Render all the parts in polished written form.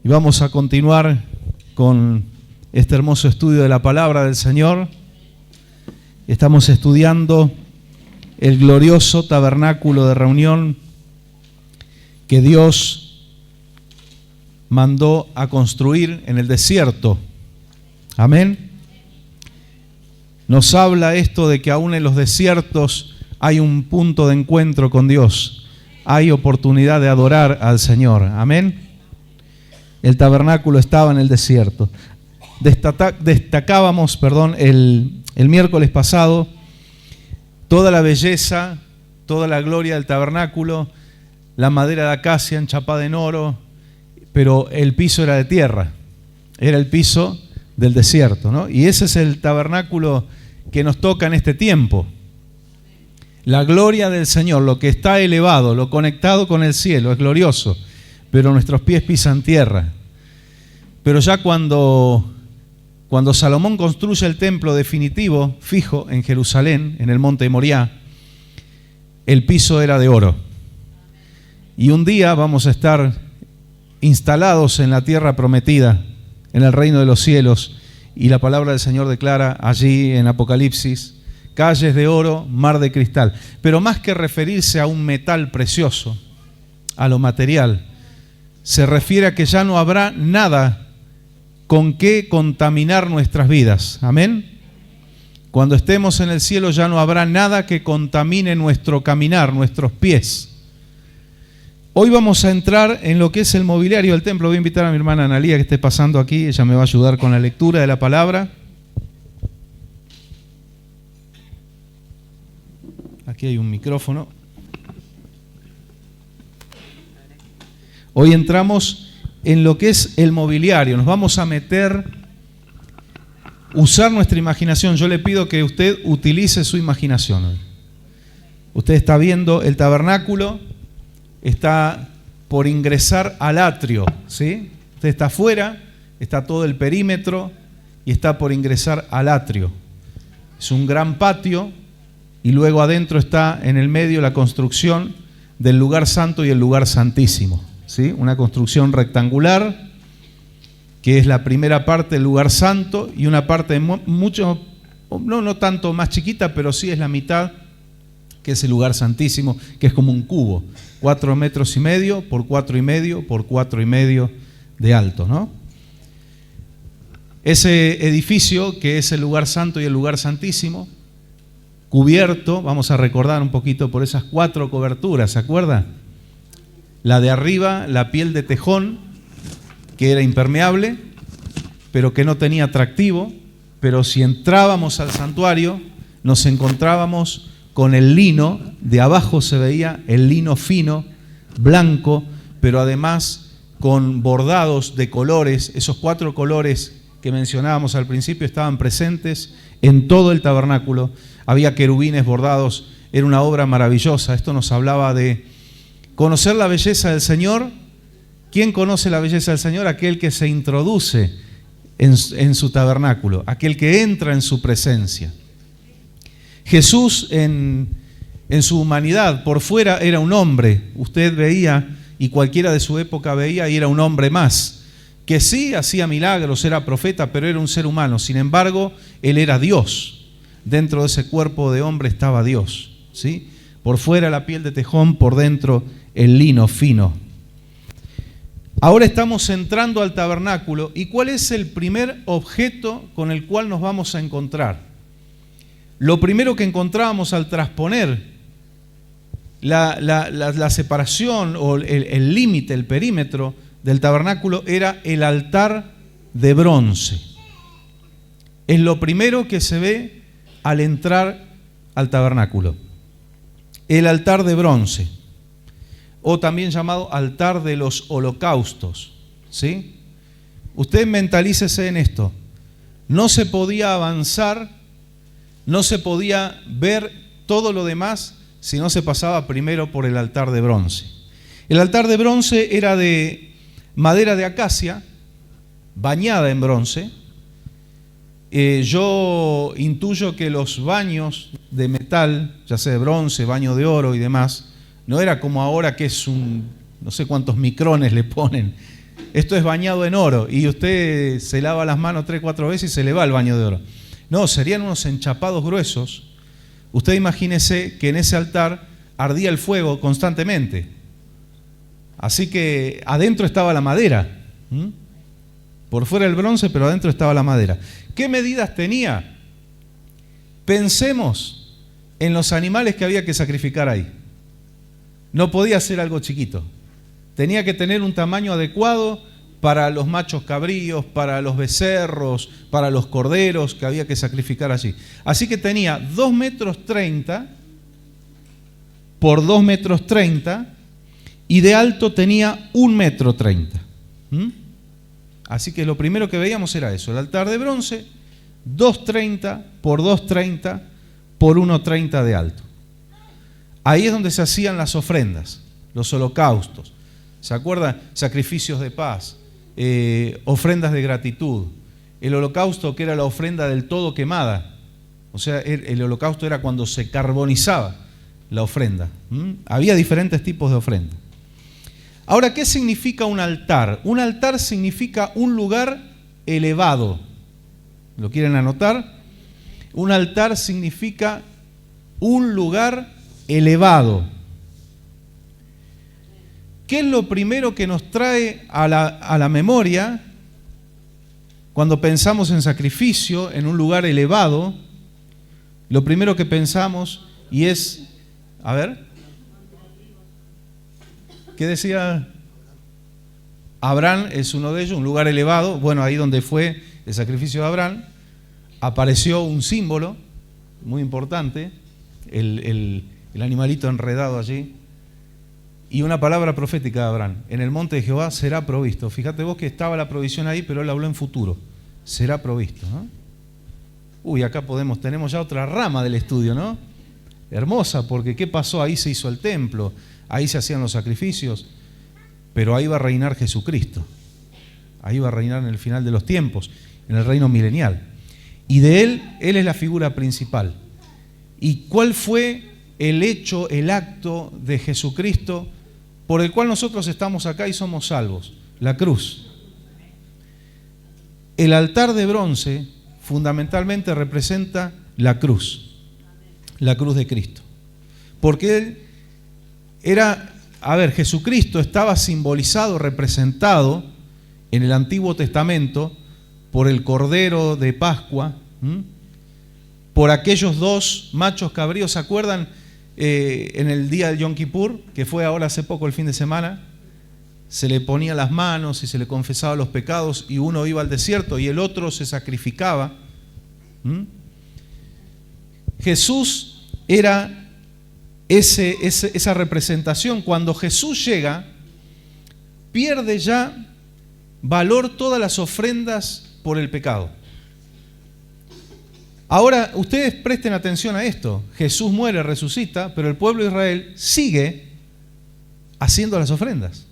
Y vamos a continuar con este hermoso estudio de la palabra del Señor. Estamos estudiando el glorioso tabernáculo de reunión que Dios mandó a construir en el desierto. Amén. Nos habla esto de que aún en los desiertos hay un punto de encuentro con Dios. Hay oportunidad de adorar al Señor. Amén. El tabernáculo estaba en el desierto. Destacábamos, el miércoles pasado, toda la belleza, toda la gloria del tabernáculo, la madera de acacia enchapada en oro, pero el piso era de tierra, era el piso del desierto, ¿no? Y ese es el tabernáculo que nos toca en este tiempo. La gloria del Señor, lo que está elevado, lo conectado con el cielo, es glorioso, pero nuestros pies pisan tierra. Pero ya cuando Salomón construye el templo definitivo, fijo, en Jerusalén, en el monte Moriah, el piso era de oro. Y un día vamos a estar instalados en la tierra prometida, en el reino de los cielos, y la palabra del Señor declara allí en Apocalipsis, calles de oro, mar de cristal. Pero más que referirse a un metal precioso, a lo material, se refiere a que ya no habrá nada con qué contaminar nuestras vidas. Amén. Cuando estemos en el cielo ya no habrá nada que contamine nuestro caminar, nuestros pies. Hoy vamos a entrar en lo que es el mobiliario del templo. Voy a invitar a mi hermana Analía que esté pasando aquí. Ella me va a ayudar con la lectura de la palabra. Aquí hay un micrófono. Hoy entramos en lo que es el mobiliario. Nos vamos a meter, usar nuestra imaginación. Yo le pido que usted utilice su imaginación. Usted está viendo el tabernáculo, está por ingresar al atrio, ¿sí? Usted está afuera, está todo el perímetro y está por ingresar al atrio. Es un gran patio. Y luego adentro está en el medio la construcción del lugar santo y el lugar santísimo, ¿sí? Una construcción rectangular, que es la primera parte del lugar santo, y una parte mucho, no tanto más chiquita, pero sí es la mitad, que es el lugar santísimo, que es como un cubo, 4,5 metros por 4,5 por 4,5 de alto, ¿no? Ese edificio, que es el lugar santo y el lugar santísimo, cubierto, vamos a recordar un poquito por esas 4 coberturas, ¿se acuerda? La de arriba, la piel de tejón, que era impermeable, pero que no tenía atractivo, pero si entrábamos al santuario, nos encontrábamos con el lino, de abajo se veía el lino fino, blanco, pero además con bordados de colores. Esos 4 colores que mencionábamos al principio estaban presentes en todo el tabernáculo. Había querubines bordados, era una obra maravillosa. Esto nos hablaba de conocer la belleza del Señor. ¿Quién conoce la belleza del Señor? Aquel que se introduce en su tabernáculo, aquel que entra en su presencia. Jesús en su humanidad, por fuera era un hombre. Usted veía, y cualquiera de su época veía, y era un hombre más, que sí hacía milagros, era profeta, pero era un ser humano. Sin embargo, Él era Dios. Dentro de ese cuerpo de hombre estaba Dios, ¿sí? Por fuera la piel de tejón, por dentro el lino fino. Ahora estamos entrando al tabernáculo. ¿Y cuál es el primer objeto con el cual nos vamos a encontrar? Lo primero que encontrábamos al trasponer la separación o el límite, el perímetro del tabernáculo era el altar de bronce. Es lo primero que se ve al entrar al tabernáculo. El altar de bronce, o también llamado altar de los holocaustos, ¿sí? Usted mentalícese en esto. No se podía avanzar, no se podía ver todo lo demás si no se pasaba primero por el altar de bronce. El altar de bronce era de madera de acacia, bañada en bronce. Yo intuyo que los baños de metal, ya sea de bronce, baño de oro y demás, no era como ahora que es no sé cuántos micrones le ponen esto es bañado en oro y usted se lava las manos 3, 4 veces y se le va el baño de oro. No, serían unos enchapados gruesos. Usted imagínese que en ese altar ardía el fuego constantemente. Así que adentro estaba la madera. Por fuera el bronce, pero adentro estaba la madera. ¿Qué medidas tenía? Pensemos en los animales que había que sacrificar ahí. No podía ser algo chiquito. Tenía que tener un tamaño adecuado para los machos cabríos, para los becerros, para los corderos que había que sacrificar allí. Así que tenía 2,30 metros por 2,30 metros y de alto tenía 1,30 metros. Así que lo primero que veíamos era eso, el altar de bronce, 2,30 por 2,30 por 1,30 de alto. Ahí es donde se hacían las ofrendas, los holocaustos. ¿Se acuerdan? Sacrificios de paz, ofrendas de gratitud. El holocausto, que era la ofrenda del todo quemada. O sea, el holocausto era cuando se carbonizaba la ofrenda. Había diferentes tipos de ofrenda. Ahora, ¿qué significa un altar? Un altar significa un lugar elevado. ¿Lo quieren anotar? Un altar significa un lugar elevado. ¿Qué es lo primero que nos trae a la memoria cuando pensamos en sacrificio, en un lugar elevado? Lo primero que pensamos y es, a ver, ¿qué decía? Abraham es uno de ellos, un lugar elevado. Bueno, ahí donde fue el sacrificio de Abraham, apareció un símbolo muy importante, el animalito enredado allí, y una palabra profética de Abraham: en el monte de Jehová será provisto. Fíjate vos que estaba la provisión ahí, pero él habló en futuro. Será provisto, ¿no? Uy, acá tenemos ya otra rama del estudio, ¿no? Hermosa, porque ¿qué pasó? Ahí se hizo el templo, ahí se hacían los sacrificios, pero ahí va a reinar Jesucristo. Ahí va a reinar en el final de los tiempos, en el reino milenial. Y de Él es la figura principal. ¿Y cuál fue el hecho, el acto de Jesucristo por el cual nosotros estamos acá y somos salvos? La cruz. El altar de bronce fundamentalmente representa la cruz de Cristo. Porque Él era, Jesucristo estaba simbolizado, representado en el Antiguo Testamento por el Cordero de Pascua, por aquellos 2 machos cabríos. ¿Se acuerdan en el día del Yom Kippur, que fue ahora hace poco el fin de semana? Se le ponía las manos y se le confesaba los pecados y uno iba al desierto y el otro se sacrificaba. Jesús era esa representación. Cuando Jesús llega, pierde ya valor todas las ofrendas por el pecado. Ahora, ustedes presten atención a esto. Jesús muere, resucita, pero el pueblo de Israel sigue haciendo las ofrendas.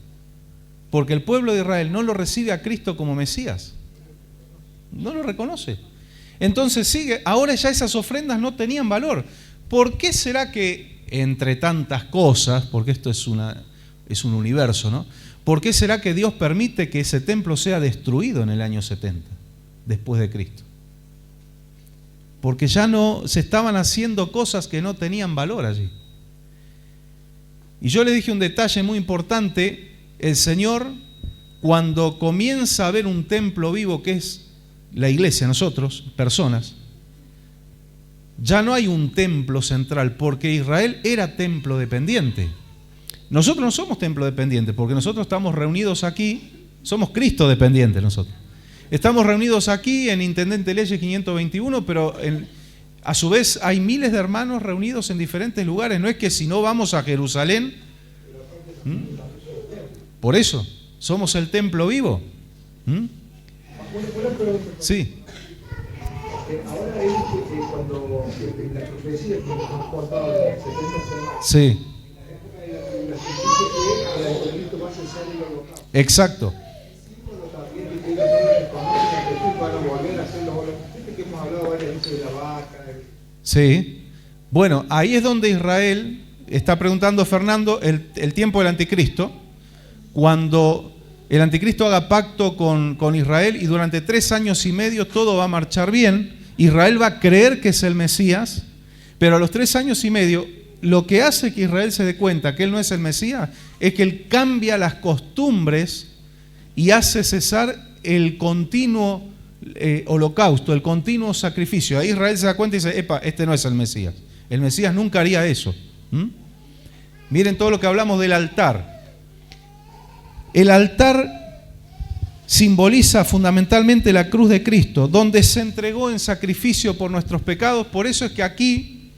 Porque el pueblo de Israel no lo recibe a Cristo como Mesías. No lo reconoce. Entonces sigue. Ahora ya esas ofrendas no tenían valor. ¿Por qué será que, entre tantas cosas, porque esto es un universo, ¿no? ¿Por qué será que Dios permite que ese templo sea destruido en el año 70, después de Cristo? Porque ya no se estaban haciendo cosas que no tenían valor allí. Y yo le dije un detalle muy importante. El Señor, cuando comienza a ver un templo vivo, que es la iglesia, nosotros, personas, ya no hay un templo central, porque Israel era templo dependiente. Nosotros no somos templo dependiente, porque nosotros estamos reunidos aquí, somos Cristo dependientes nosotros. Estamos reunidos aquí en Intendente Leyes 521, pero a su vez hay miles de hermanos reunidos en diferentes lugares. No es que si no vamos a Jerusalén, por eso, somos el templo vivo. Sí. Ahora es cuando la profecía que nos ha contado de 70 semanas. Sí. Exacto. Sí. Bueno, ahí es donde Israel está preguntando, Fernando, el tiempo del anticristo, cuando el anticristo haga pacto con Israel y durante 3 años y medio todo va a marchar bien. Israel va a creer que es el Mesías, pero a los 3 años y medio, lo que hace que Israel se dé cuenta que él no es el Mesías es que él cambia las costumbres y hace cesar el continuo holocausto, el continuo sacrificio. Ahí Israel se da cuenta y dice, epa, este no es el Mesías. El Mesías nunca haría eso. Miren todo lo que hablamos del altar. El altar simboliza fundamentalmente la cruz de Cristo, donde se entregó en sacrificio por nuestros pecados. Por eso es que aquí,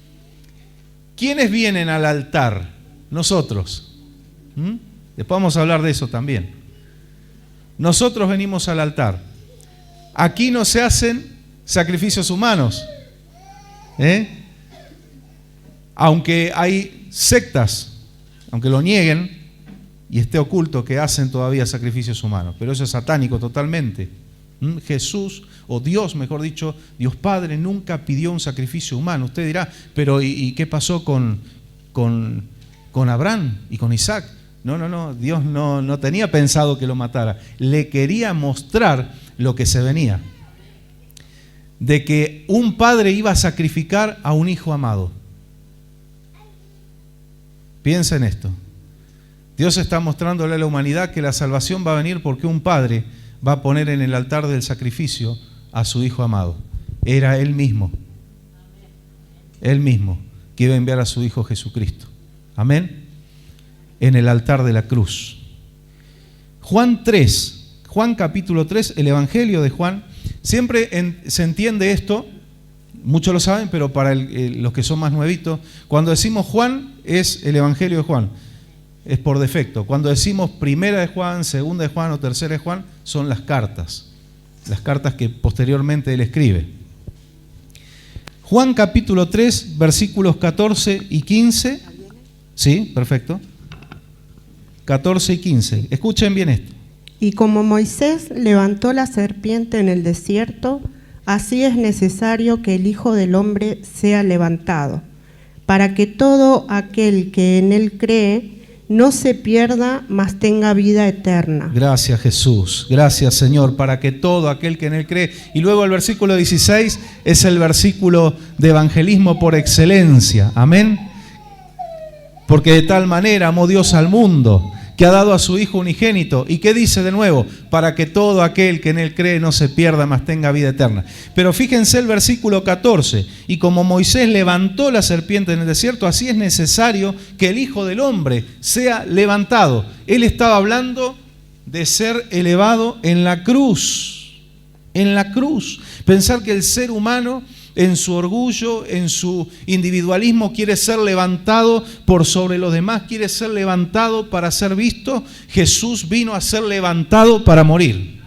¿quiénes vienen al altar? Nosotros. Después vamos a hablar de eso también. Nosotros venimos al altar. Aquí no se hacen sacrificios humanos. Aunque hay sectas, aunque lo nieguen, y esté oculto, que hacen todavía sacrificios humanos, pero eso es satánico totalmente. Jesús, o Dios mejor dicho, Dios Padre nunca pidió un sacrificio humano. Usted dirá, pero ¿y qué pasó con Abraham y con Isaac? No, Dios no tenía pensado que lo matara. Le quería mostrar lo que se venía, de que un padre iba a sacrificar a un hijo amado. Piensa en esto. Dios está mostrándole a la humanidad que la salvación va a venir porque un padre va a poner en el altar del sacrificio a su hijo amado. Era él mismo que iba a enviar a su hijo Jesucristo. Amén. En el altar de la cruz. Juan capítulo 3, el Evangelio de Juan. Siempre se entiende esto, muchos lo saben, pero para los que son más nuevitos, cuando decimos Juan es el Evangelio de Juan. Es por defecto. Cuando decimos primera de Juan, segunda de Juan o tercera de Juan, son las cartas que posteriormente él escribe. Juan capítulo 3, versículos 14 y 15. Sí, perfecto. 14 y 15. Escuchen bien esto. Y como Moisés levantó la serpiente en el desierto, así es necesario que el Hijo del Hombre sea levantado, para que todo aquel que en él cree no se pierda, mas tenga vida eterna. Gracias, Jesús. Gracias, Señor, para que todo aquel que en él cree. Y luego el versículo 16 es el versículo de evangelismo por excelencia. Amén. Porque de tal manera amó Dios al mundo, que ha dado a su Hijo unigénito. ¿Y qué dice de nuevo? Para que todo aquel que en él cree no se pierda, mas tenga vida eterna. Pero fíjense el versículo 14. Y como Moisés levantó la serpiente en el desierto, así es necesario que el Hijo del Hombre sea levantado. Él estaba hablando de ser elevado en la cruz. En la cruz. Pensar que el ser humano, en su orgullo, en su individualismo, quiere ser levantado por sobre los demás, quiere ser levantado para ser visto. Jesús vino a ser levantado para morir,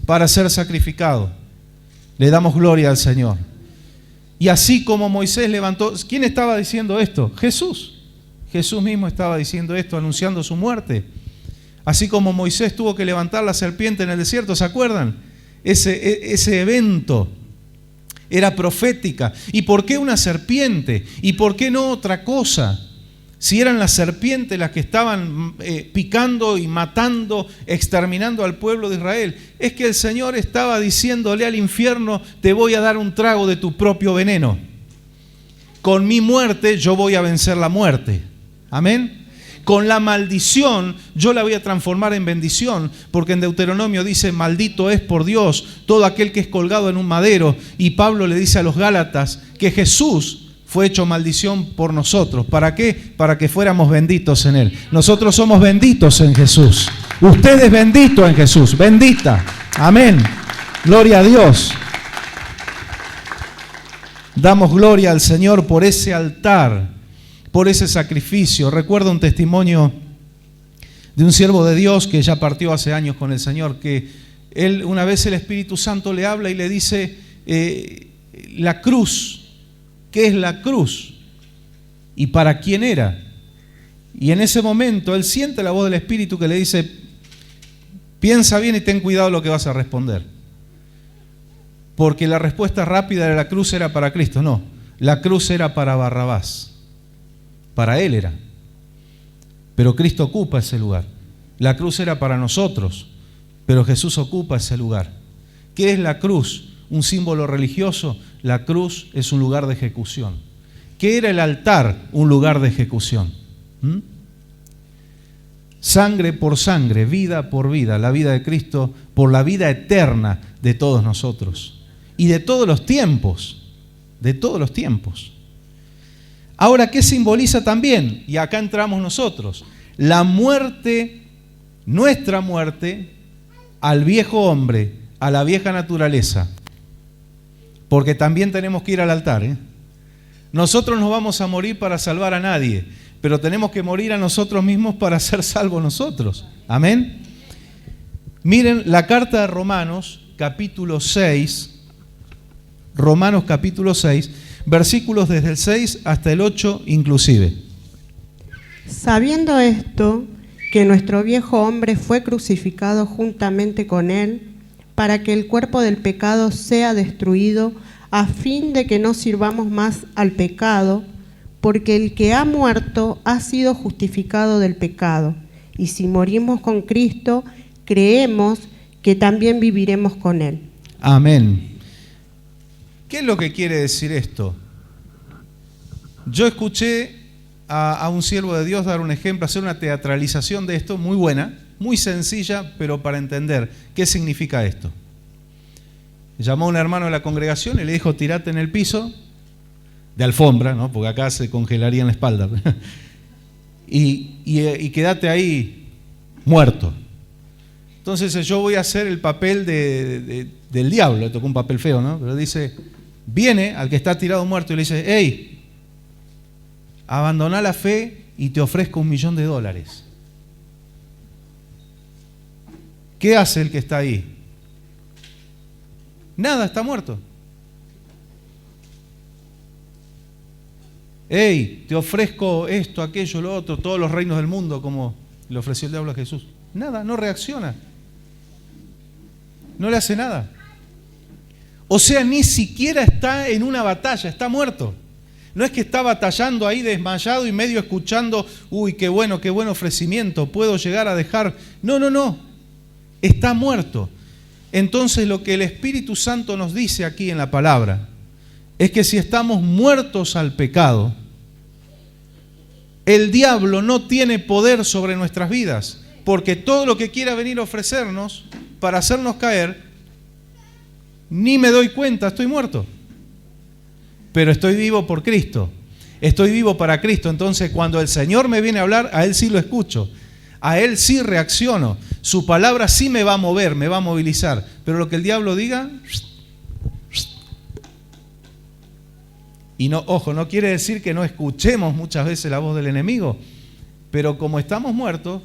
para ser sacrificado. Le damos gloria al Señor. Y así como Moisés levantó, ¿quién estaba diciendo esto? Jesús. Jesús mismo estaba diciendo esto, anunciando su muerte. Así como Moisés tuvo que levantar la serpiente en el desierto, ¿se acuerdan? Ese evento era profética. ¿Y por qué una serpiente? ¿Y por qué no otra cosa? Si eran las serpientes las que estaban picando y matando, exterminando al pueblo de Israel. Es que el Señor estaba diciéndole al infierno, te voy a dar un trago de tu propio veneno. Con mi muerte yo voy a vencer la muerte. Amén. Con la maldición yo la voy a transformar en bendición, porque en Deuteronomio dice, maldito es por Dios todo aquel que es colgado en un madero. Y Pablo le dice a los Gálatas que Jesús fue hecho maldición por nosotros. ¿Para qué? Para que fuéramos benditos en Él. Nosotros somos benditos en Jesús. Usted es bendito en Jesús, bendita. Amén. Gloria a Dios. Damos gloria al Señor por ese altar, por ese sacrificio. Recuerdo un testimonio de un siervo de Dios que ya partió hace años con el Señor, que él, una vez el Espíritu Santo le habla y le dice, la cruz, ¿qué es la cruz? ¿Y para quién era? Y en ese momento él siente la voz del Espíritu que le dice, piensa bien y ten cuidado lo que vas a responder. Porque la respuesta rápida de la cruz era para Cristo. No, la cruz era para Barrabás. Para él era. Pero Cristo ocupa ese lugar. La cruz era para nosotros, pero Jesús ocupa ese lugar. ¿Qué es la cruz? ¿Un símbolo religioso? La cruz es un lugar de ejecución. ¿Qué era el altar? Un lugar de ejecución. Sangre por sangre, vida por vida, la vida de Cristo por la vida eterna de todos nosotros y de todos los tiempos, de todos los tiempos. Ahora, ¿qué simboliza también? Y acá entramos nosotros, la muerte, nuestra muerte al viejo hombre, a la vieja naturaleza, porque también tenemos que ir al altar, ¿eh? Nosotros no vamos a morir para salvar a nadie, pero tenemos que morir a nosotros mismos para ser salvos nosotros. Amén. Miren la carta de Romanos, capítulo 6, Romanos capítulo 6, versículos desde el 6 hasta el 8 inclusive. Sabiendo esto, que nuestro viejo hombre fue crucificado juntamente con él, para que el cuerpo del pecado sea destruido, a fin de que no sirvamos más al pecado, porque el que ha muerto ha sido justificado del pecado. Y si morimos con Cristo, creemos que también viviremos con Él. Amén. ¿Qué es lo que quiere decir esto? Yo escuché a un siervo de Dios dar un ejemplo, hacer una teatralización de esto muy buena, muy sencilla, pero para entender qué significa esto. Llamó a un hermano de la congregación y le dijo: tirate en el piso de alfombra, ¿no? Porque acá se congelaría en la espalda, y quédate ahí muerto. Entonces yo voy a hacer el papel del diablo, le tocó un papel feo, ¿no? Pero dice, viene al que está tirado muerto y le dice: hey, abandona la fe y te ofrezco $1.000.000. ¿Qué hace el que está ahí? Nada, está muerto. Hey, te ofrezco esto, aquello, lo otro, todos los reinos del mundo, como le ofreció el diablo a Jesús. Nada, no reacciona. No le hace nada. O sea, ni siquiera está en una batalla, está muerto. No es que está batallando ahí desmayado y medio escuchando, uy, qué buen ofrecimiento, puedo llegar a dejar. No. Está muerto. Entonces lo que el Espíritu Santo nos dice aquí en la palabra es que si estamos muertos al pecado, el diablo no tiene poder sobre nuestras vidas, porque todo lo que quiera venir a ofrecernos para hacernos caer, ni me doy cuenta, estoy muerto. Pero estoy vivo por Cristo, estoy vivo para Cristo. Entonces cuando el Señor me viene a hablar, a Él sí lo escucho, a Él sí reacciono, su palabra sí me va a mover, me va a movilizar, pero lo que el diablo diga, y no, ojo, no quiere decir que no escuchemos muchas veces la voz del enemigo, pero como estamos muertos,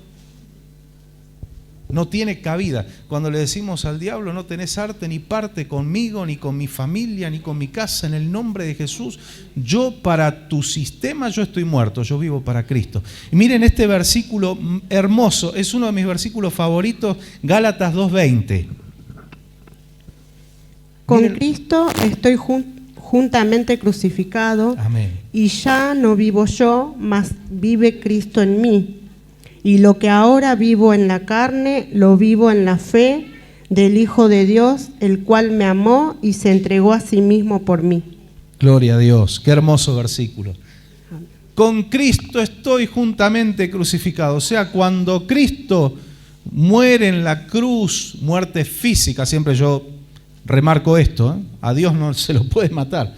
no tiene cabida. Cuando le decimos al diablo, no tenés arte ni parte conmigo, ni con mi familia, ni con mi casa, en el nombre de Jesús, yo para tu sistema yo estoy muerto, yo vivo para Cristo. Y miren este versículo hermoso, es uno de mis versículos favoritos, Gálatas 2:20. Con miren, Cristo estoy juntamente crucificado. amén. Y ya no vivo yo, mas vive Cristo en mí. Y lo que ahora vivo en la carne, lo vivo en la fe del Hijo de Dios, el cual me amó y se entregó a sí mismo por mí. Gloria a Dios, qué hermoso versículo. Con Cristo estoy juntamente crucificado. O sea, cuando Cristo muere en la cruz, muerte física, siempre yo remarco esto, ¿eh? A Dios no se lo puede matar.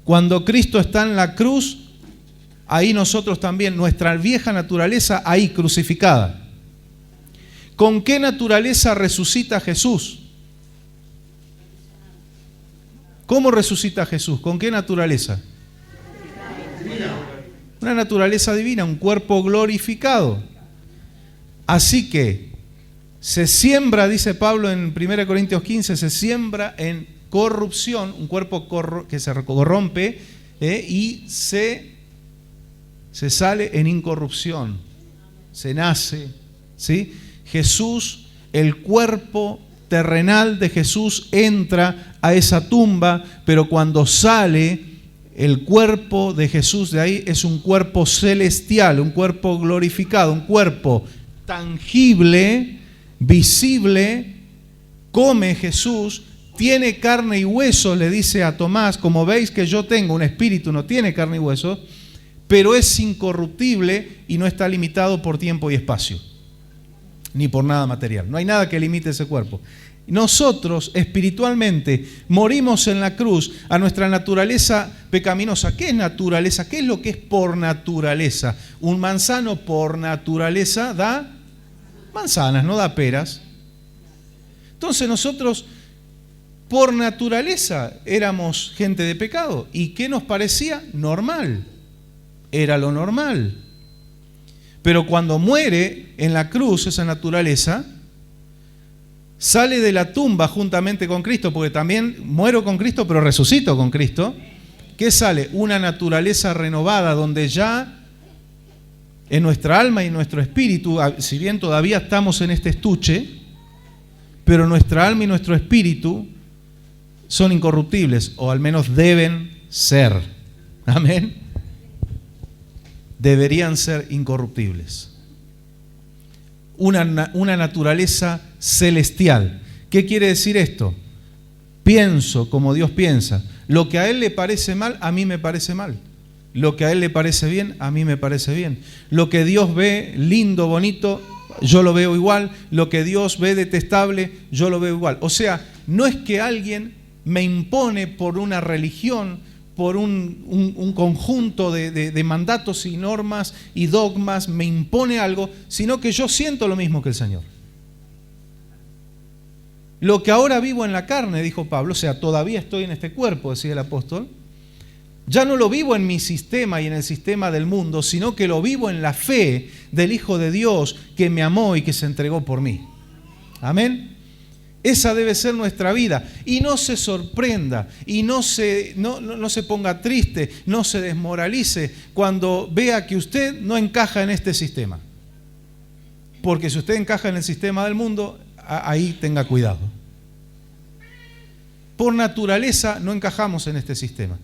Cuando Cristo está en la cruz, ahí nosotros también, nuestra vieja naturaleza ahí crucificada. ¿Con qué naturaleza resucita Jesús? ¿Cómo resucita Jesús? ¿Con qué naturaleza? Una naturaleza divina, un cuerpo glorificado. Así que se siembra, dice Pablo en 1 Corintios 15, se siembra en corrupción, un cuerpo que se corrompe y se sale en incorrupción, se nace, ¿sí? Jesús, el cuerpo terrenal de Jesús entra a esa tumba, pero cuando sale el cuerpo de Jesús de ahí es un cuerpo celestial, un cuerpo glorificado, un cuerpo tangible, visible, come Jesús, tiene carne y hueso, le dice a Tomás, como veis que yo tengo un espíritu, no tiene carne y hueso, pero es incorruptible y no está limitado por tiempo y espacio, ni por nada material. No hay nada que limite ese cuerpo. Nosotros espiritualmente morimos en la cruz a nuestra naturaleza pecaminosa. ¿Qué es naturaleza? ¿Qué es lo que es por naturaleza? Un manzano por naturaleza da manzanas, no da peras. Entonces nosotros por naturaleza éramos gente de pecado. ¿Y qué nos parecía? Normal. Era lo normal. Pero cuando muere en la cruz esa naturaleza, sale de la tumba juntamente con Cristo, porque también muero con Cristo, pero resucito con Cristo. ¿Qué sale? Una naturaleza renovada, donde ya en nuestra alma y en nuestro espíritu, si bien todavía estamos en este estuche, pero nuestra alma y nuestro espíritu son incorruptibles, o al menos deben ser. Amén. Deberían ser incorruptibles. Una naturaleza celestial. ¿Qué quiere decir esto? Pienso como Dios piensa. Lo que a Él le parece mal, a mí me parece mal. Lo que a Él le parece bien, a mí me parece bien. Lo que Dios ve lindo, bonito, yo lo veo igual. Lo que Dios ve detestable, yo lo veo igual. O sea, no es que alguien me impone por una religión, por un conjunto de mandatos y normas y dogmas, me impone algo, sino que yo siento lo mismo que el Señor. Lo que ahora vivo en la carne, dijo Pablo, o sea, todavía estoy en este cuerpo, decía el apóstol, ya no lo vivo en mi sistema y en el sistema del mundo, sino que lo vivo en la fe del Hijo de Dios que me amó y que se entregó por mí. Amén. Esa debe ser nuestra vida. Y no se sorprenda y no se ponga triste, no se desmoralice cuando vea que usted no encaja en este sistema. Porque si usted encaja en el sistema del mundo, ahí tenga cuidado. Por naturaleza no encajamos en este sistema.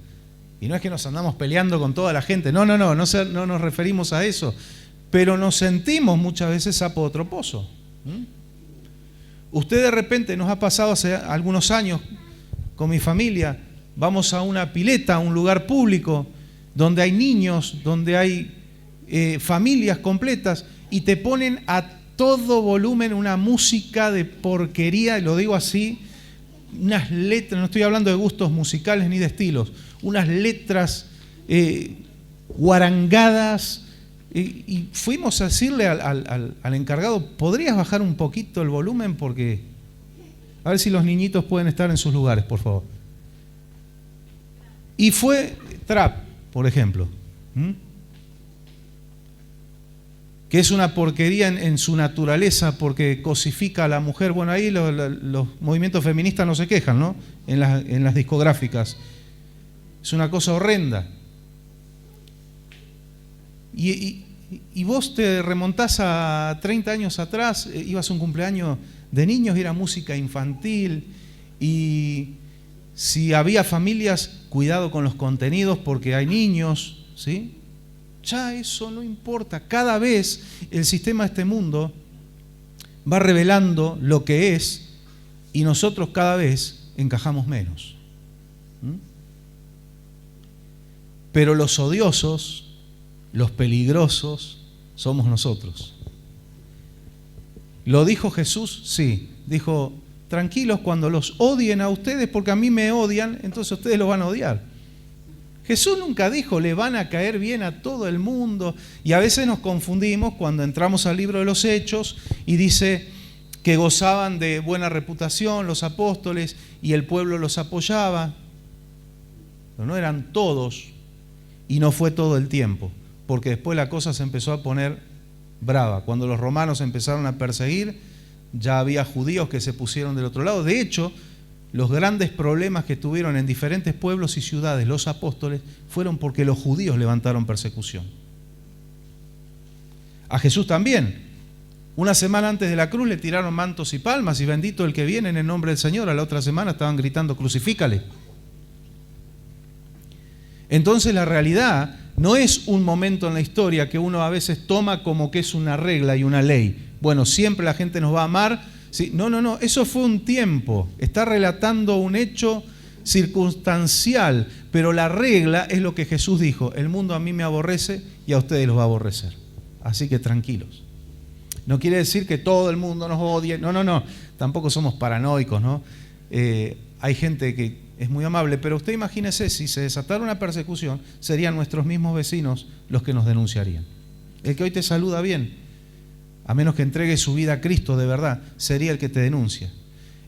Y no es que nos andamos peleando con toda la gente. No nos referimos a eso. Pero nos sentimos muchas veces sapo de otro pozo. Usted de repente, nos ha pasado hace algunos años con mi familia, vamos a una pileta, a un lugar público, donde hay niños, donde hay familias completas, y te ponen a todo volumen una música de porquería, y lo digo así, unas letras, no estoy hablando de gustos musicales ni de estilos, unas letras guarangadas. Y fuimos a decirle al encargado, ¿podrías bajar un poquito el volumen? Porque a ver si los niñitos pueden estar en sus lugares, por favor. Y fue trap, por ejemplo, que es una porquería en su naturaleza porque cosifica a la mujer. Bueno, ahí los movimientos feministas no se quejan, ¿no? En las discográficas. Es una cosa horrenda. Y vos te remontás a 30 años atrás, ibas a un cumpleaños de niños y era música infantil, y si había familias, cuidado con los contenidos porque hay niños, ¿sí? Ya eso no importa. Cada vez el sistema de este mundo va revelando lo que es y nosotros cada vez encajamos menos. Pero los odiosos, los peligrosos, somos nosotros. ¿Lo dijo Jesús? Sí. Dijo, tranquilos cuando los odien a ustedes, porque a mí me odian, entonces ustedes los van a odiar. Jesús nunca dijo, le van a caer bien a todo el mundo. Y a veces nos confundimos cuando entramos al libro de los Hechos y dice que gozaban de buena reputación los apóstoles y el pueblo los apoyaba. Pero no eran todos y no fue todo el tiempo. Porque después la cosa se empezó a poner brava. Cuando los romanos empezaron a perseguir, ya había judíos que se pusieron del otro lado. De hecho, los grandes problemas que tuvieron en diferentes pueblos y ciudades los apóstoles fueron porque los judíos levantaron persecución. A Jesús también. Una semana antes de la cruz le tiraron mantos y palmas y bendito el que viene en el nombre del Señor. A la otra semana estaban gritando, crucifícale. Entonces la realidad no es un momento en la historia que uno a veces toma como que es una regla y una ley. bueno, siempre la gente nos va a amar. ¿Sí? No, eso fue un tiempo. Está relatando un hecho circunstancial, pero la regla es lo que Jesús dijo: el mundo a mí me aborrece y a ustedes los va a aborrecer. Así que tranquilos. No quiere decir que todo el mundo nos odie. No. Tampoco somos paranoicos, ¿no? Hay gente que es muy amable, pero usted imagínese, si se desatara una persecución, serían nuestros mismos vecinos los que nos denunciarían. El que hoy te saluda bien, a menos que entregue su vida a Cristo de verdad, sería el que te denuncia.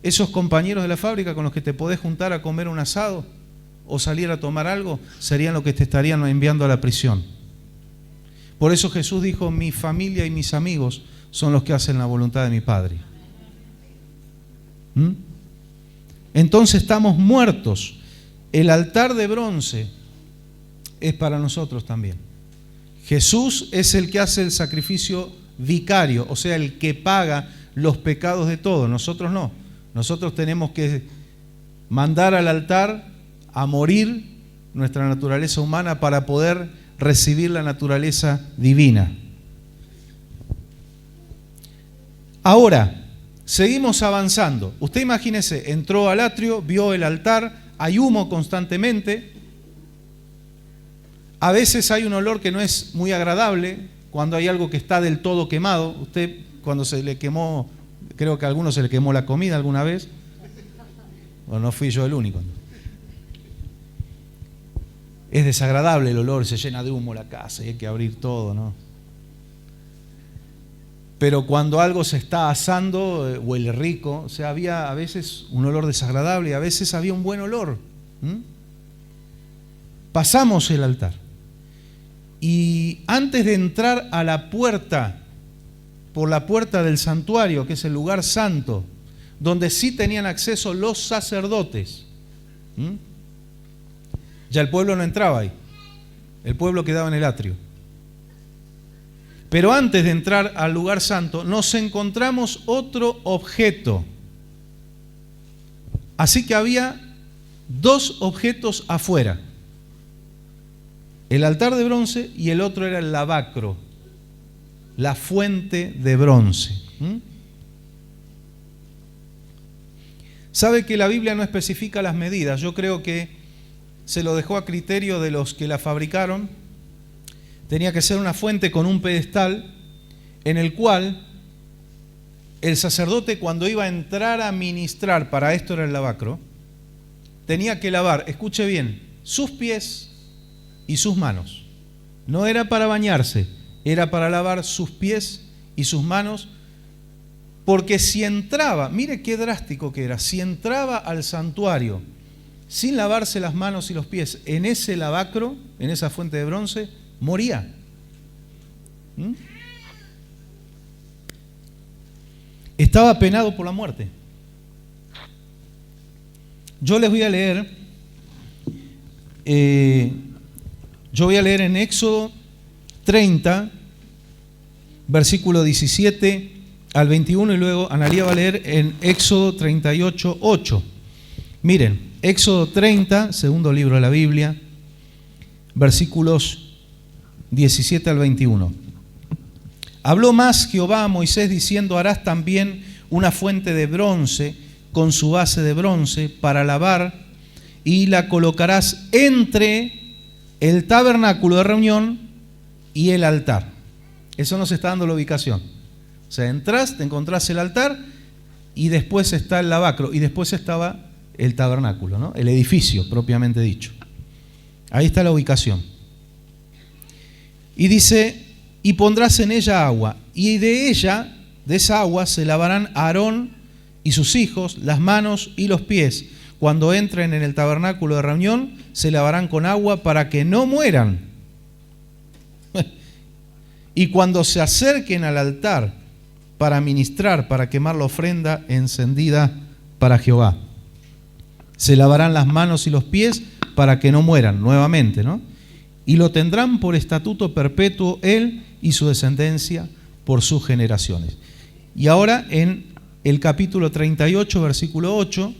Esos compañeros de la fábrica con los que te podés juntar a comer un asado o salir a tomar algo, serían los que te estarían enviando a la prisión. Por eso Jesús dijo: mi familia y mis amigos son los que hacen la voluntad de mi Padre. Entonces estamos muertos. El altar de bronce es para nosotros también. Jesús es el que hace el sacrificio vicario, o sea, el que paga los pecados de todos. Nosotros no. Nosotros tenemos que mandar al altar a morir nuestra naturaleza humana para poder recibir la naturaleza divina. Ahora, seguimos avanzando. Usted imagínese, entró al atrio, vio el altar, hay humo constantemente. A veces hay un olor que no es muy agradable cuando hay algo que está del todo quemado. Usted, cuando se le quemó, creo que a alguno se le quemó la comida alguna vez. Bueno, no fui yo el único. Es desagradable el olor, se llena de humo la casa y hay que abrir todo, ¿no? Pero cuando algo se está asando, huele rico. O sea, había a veces un olor desagradable y a veces había un buen olor. Pasamos el altar. Y antes de entrar a la puerta, por la puerta del santuario, que es el lugar santo, donde sí tenían acceso los sacerdotes, ya el pueblo no entraba ahí. El pueblo quedaba en el atrio. Pero antes de entrar al lugar santo, nos encontramos otro objeto. Así que había dos objetos afuera. El altar de bronce y el otro era el lavacro, la fuente de bronce. Sabe que la Biblia no especifica las medidas. Yo creo que se lo dejó a criterio de los que la fabricaron. Tenía que ser una fuente con un pedestal en el cual el sacerdote, cuando iba a entrar a ministrar, para esto era el lavacro, tenía que lavar, escuche bien, sus pies y sus manos. No era para bañarse, era para lavar sus pies y sus manos, porque si entraba, mire qué drástico que era, si entraba al santuario sin lavarse las manos y los pies en ese lavacro, en esa fuente de bronce, moría. Estaba penado por la muerte. Yo les voy a leer, en Éxodo 30, versículo 17 al 21, y luego Analía va a leer en Éxodo 38, 8. Miren, Éxodo 30, segundo libro de la Biblia, versículos 17 al 21. Habló más Jehová a Moisés diciendo: harás también una fuente de bronce con su base de bronce para lavar, y la colocarás entre el tabernáculo de reunión y el altar. Eso nos está dando la ubicación. O sea, entras, te encontrás el altar y después está el lavacro y después estaba el tabernáculo, ¿no? El edificio propiamente dicho. Ahí está la ubicación. Y dice: y pondrás en ella agua, y de esa agua se lavarán Aarón y sus hijos las manos y los pies. Cuando entren en el tabernáculo de reunión, se lavarán con agua para que no mueran. Y cuando se acerquen al altar para ministrar, para quemar la ofrenda encendida para Jehová, se lavarán las manos y los pies para que no mueran nuevamente, ¿no? Y lo tendrán por estatuto perpetuo él y su descendencia por sus generaciones. Y ahora en el capítulo 38, versículo 8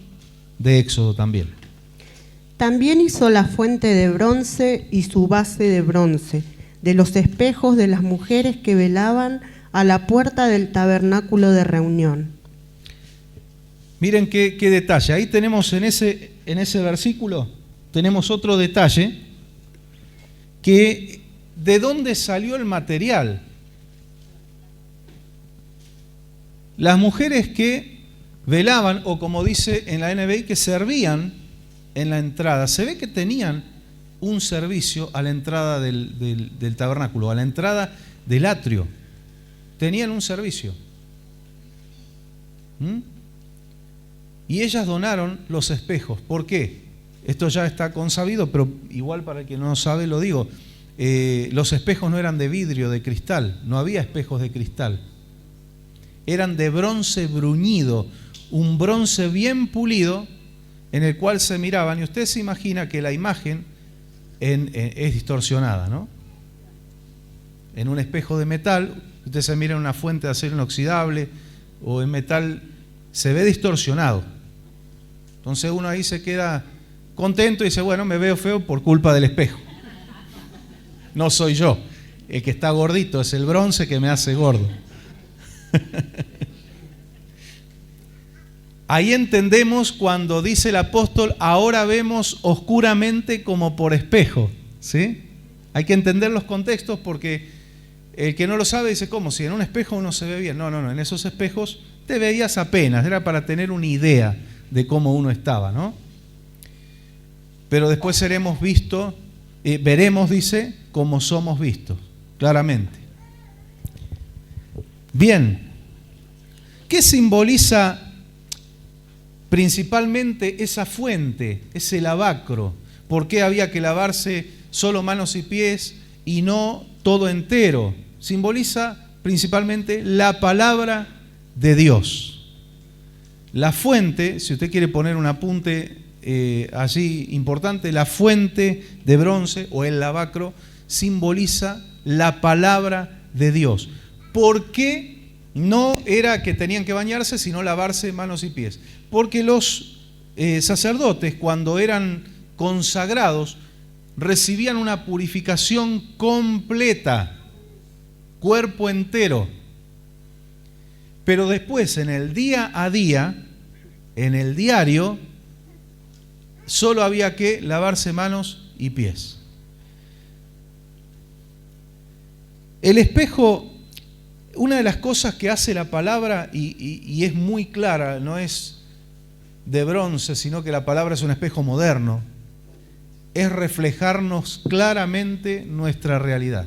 de Éxodo también. También hizo la fuente de bronce y su base de bronce, de los espejos de las mujeres que velaban a la puerta del tabernáculo de reunión. Miren qué detalle. Ahí tenemos en ese versículo, tenemos otro detalle, que de dónde salió el material. Las mujeres que velaban, o como dice en la NBI, que servían en la entrada, se ve que tenían un servicio a la entrada del tabernáculo, a la entrada del atrio. Tenían un servicio. Y ellas donaron los espejos. ¿Por qué? Esto ya está consabido, pero igual para el que no sabe lo digo. Los espejos no eran de vidrio, de cristal. No había espejos de cristal. Eran de bronce bruñido, un bronce bien pulido en el cual se miraban. Y usted se imagina que la imagen es distorsionada, ¿no? En un espejo de metal, usted se mira en una fuente de acero inoxidable o en metal, se ve distorsionado. Entonces uno ahí se queda contento y dice, bueno, me veo feo por culpa del espejo. No soy yo. El que está gordito es el bronce que me hace gordo. Ahí entendemos cuando dice el apóstol, ahora vemos oscuramente como por espejo, ¿sí? Hay que entender los contextos porque el que no lo sabe dice, ¿cómo? Si en un espejo uno se ve bien. No, en esos espejos te veías apenas, era para tener una idea de cómo uno estaba, ¿no? Pero después seremos vistos, veremos, dice, como somos vistos, claramente. Bien, ¿qué simboliza principalmente esa fuente, ese lavacro? ¿Por qué había que lavarse solo manos y pies y no todo entero? Simboliza principalmente la palabra de Dios. La fuente, si usted quiere poner un apunte allí importante, la fuente de bronce o el lavacro simboliza la palabra de Dios. ¿Por qué no era que tenían que bañarse, sino lavarse manos y pies? Porque los sacerdotes, cuando eran consagrados, recibían una purificación completa, cuerpo entero. Pero después, en el día a día, en el diario, solo había que lavarse manos y pies. El espejo, una de las cosas que hace la palabra, y es muy clara, no es de bronce, sino que la palabra es un espejo moderno, es reflejarnos claramente nuestra realidad.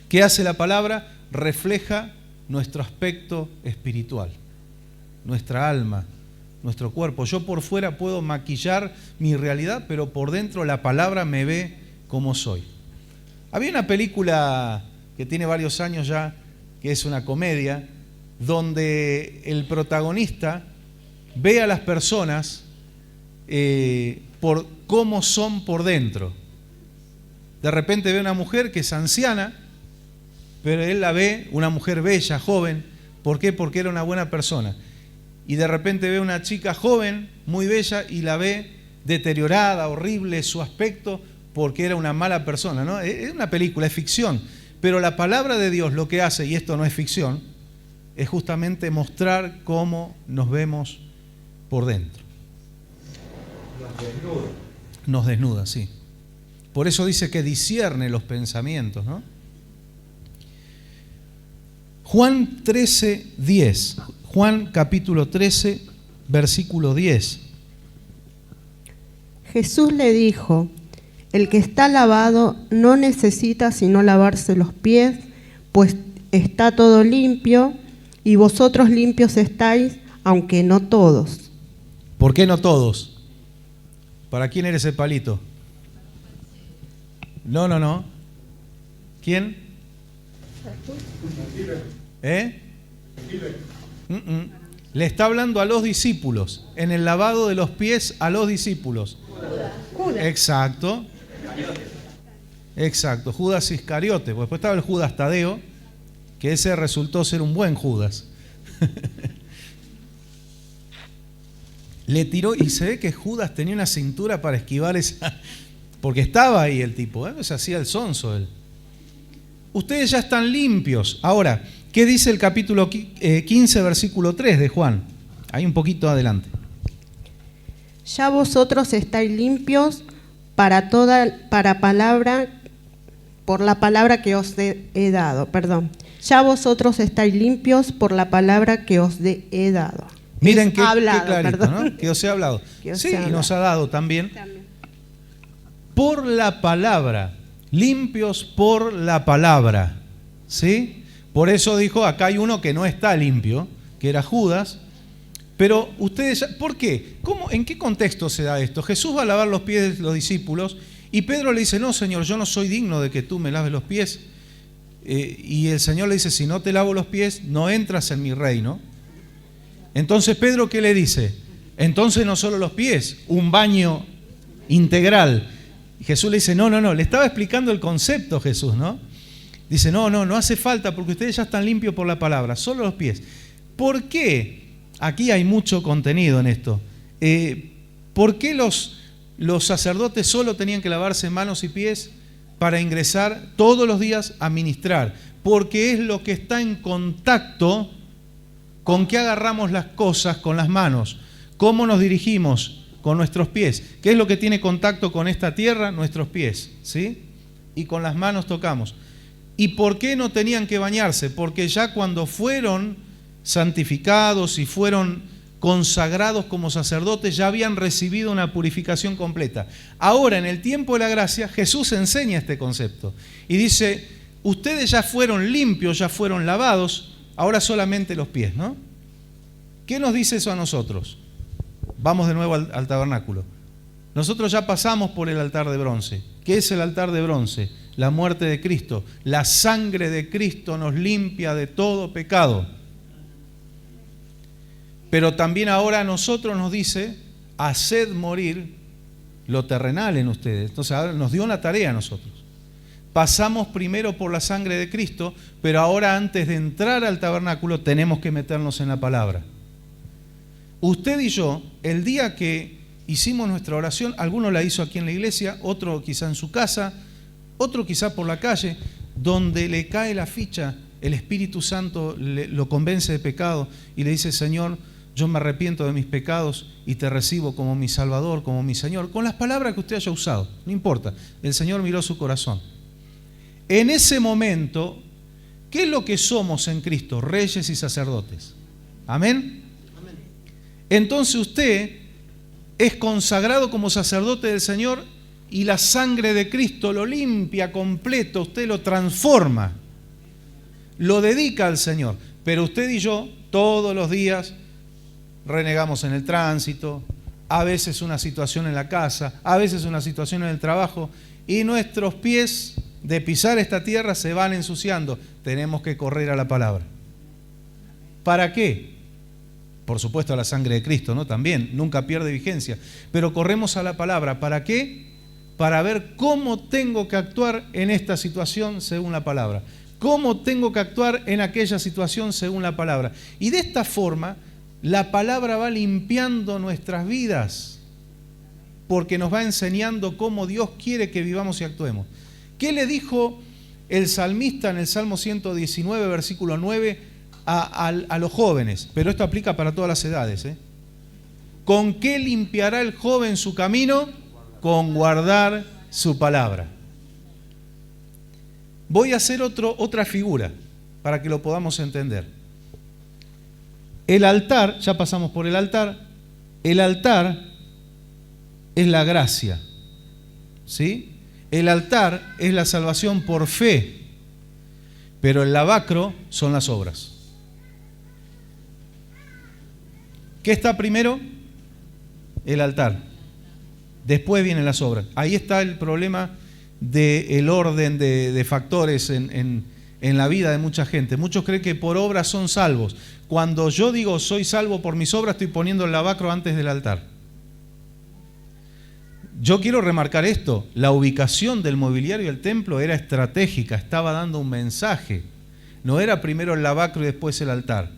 ¿Qué hace la palabra? Refleja nuestro aspecto espiritual, nuestra alma, nuestro cuerpo. Yo por fuera puedo maquillar mi realidad, pero por dentro la palabra me ve como soy. Había una película que tiene varios años ya, que es una comedia, donde el protagonista ve a las personas por cómo son por dentro. De repente ve a una mujer que es anciana, pero él la ve, una mujer bella, joven. ¿Por qué? Porque era una buena persona. Y de repente ve a una chica joven, muy bella, y la ve deteriorada, horrible su aspecto, porque era una mala persona, ¿no? Es una película, es ficción. Pero la palabra de Dios lo que hace, y esto no es ficción, es justamente mostrar cómo nos vemos por dentro. Nos desnuda, sí. Por eso dice que discierne los pensamientos, ¿no? Juan 13, 10. Juan capítulo 13, versículo 10. Jesús le dijo, el que está lavado no necesita sino lavarse los pies, pues está todo limpio, y vosotros limpios estáis, aunque no todos. ¿Por qué no todos? ¿Para quién era ese palito? No. ¿Quién? Le está hablando a los discípulos, en el lavado de los pies a los discípulos. Judas. Exacto, Judas Iscariote, pues después estaba el Judas Tadeo, que ese resultó ser un buen Judas. Le tiró, y se ve que Judas tenía una cintura para esquivar esa, porque estaba ahí el tipo, se hacía el sonso él. ustedes ya están limpios. Ahora, ¿qué dice el capítulo 15, versículo 3 de Juan? Ahí un poquito adelante. Ya vosotros estáis limpios por la palabra que os he dado. Perdón. Ya vosotros estáis limpios por la palabra que os he dado. Miren qué hablado, clarito, perdón. ¿no? Que os he hablado. Sí, y nos ha dado también. Por la palabra, limpios por la palabra, ¿sí? Por eso dijo, acá hay uno que no está limpio, que era Judas, pero ustedes, ¿por qué? ¿En qué contexto se da esto? Jesús va a lavar los pies de los discípulos y Pedro le dice, no, Señor, yo no soy digno de que tú me laves los pies. Y el Señor le dice, si no te lavo los pies, no entras en mi reino. Entonces Pedro, ¿qué le dice? Entonces no solo los pies, un baño integral. Y Jesús le dice, no, le estaba explicando el concepto Jesús, ¿no? Dice, no hace falta porque ustedes ya están limpios por la palabra, solo los pies. ¿Por qué? Aquí hay mucho contenido en esto. ¿Por qué los sacerdotes solo tenían que lavarse manos y pies para ingresar todos los días a ministrar? Porque es lo que está en contacto con qué agarramos las cosas con las manos, cómo nos dirigimos con nuestros pies. ¿Qué es lo que tiene contacto con esta tierra? Nuestros pies, ¿sí? Y con las manos tocamos. ¿Y por qué no tenían que bañarse? Porque ya cuando fueron santificados y fueron consagrados como sacerdotes, ya habían recibido una purificación completa. Ahora, en el tiempo de la gracia, Jesús enseña este concepto y dice, ustedes ya fueron limpios, ya fueron lavados, ahora solamente los pies, ¿no? ¿Qué nos dice eso a nosotros? Vamos de nuevo al tabernáculo. Nosotros ya pasamos por el altar de bronce. ¿Qué es el altar de bronce? La muerte de Cristo. La sangre de Cristo nos limpia de todo pecado. Pero también ahora a nosotros nos dice, haced morir lo terrenal en ustedes. Entonces ahora nos dio una tarea a nosotros. Pasamos primero por la sangre de Cristo, pero ahora antes de entrar al tabernáculo tenemos que meternos en la palabra. Usted y yo, el día que hicimos nuestra oración, alguno la hizo aquí en la iglesia, otro quizá en su casa, otro quizá por la calle, donde le cae la ficha, el Espíritu Santo lo convence de pecado y le dice, Señor, yo me arrepiento de mis pecados y te recibo como mi Salvador, como mi Señor, con las palabras que usted haya usado, no importa, el Señor miró su corazón. En ese momento, ¿qué es lo que somos en Cristo? Reyes y sacerdotes. ¿Amén? Amén. Entonces usted es consagrado como sacerdote del Señor y la sangre de Cristo lo limpia completo, usted lo transforma, lo dedica al Señor. Pero usted y yo todos los días renegamos en el tránsito, a veces una situación en la casa, a veces una situación en el trabajo y nuestros pies de pisar esta tierra se van ensuciando. Tenemos que correr a la palabra. ¿Para qué? Por supuesto a la sangre de Cristo, ¿no? También, nunca pierde vigencia. Pero corremos a la palabra. ¿Para qué? Para ver cómo tengo que actuar en esta situación según la palabra. Cómo tengo que actuar en aquella situación según la palabra. Y de esta forma, la palabra va limpiando nuestras vidas. Porque nos va enseñando cómo Dios quiere que vivamos y actuemos. ¿Qué le dijo el salmista en el Salmo 119, versículo 9, a los jóvenes? Pero esto aplica para todas las edades. ¿Con qué limpiará el joven su camino? Con guardar su palabra. Voy a hacer otra figura para que lo podamos entender. El altar, ya pasamos por el altar es la gracia, ¿sí? El altar es la salvación por fe, pero el lavacro son las obras. ¿Qué está primero? El altar. Después vienen las obras. Ahí está el problema del orden de factores en la vida de mucha gente. Muchos creen que por obras son salvos. Cuando yo digo soy salvo por mis obras, estoy poniendo el lavacro antes del altar. Yo quiero remarcar esto, la ubicación del mobiliario del templo era estratégica, estaba dando un mensaje. No era primero el lavacro y después el altar.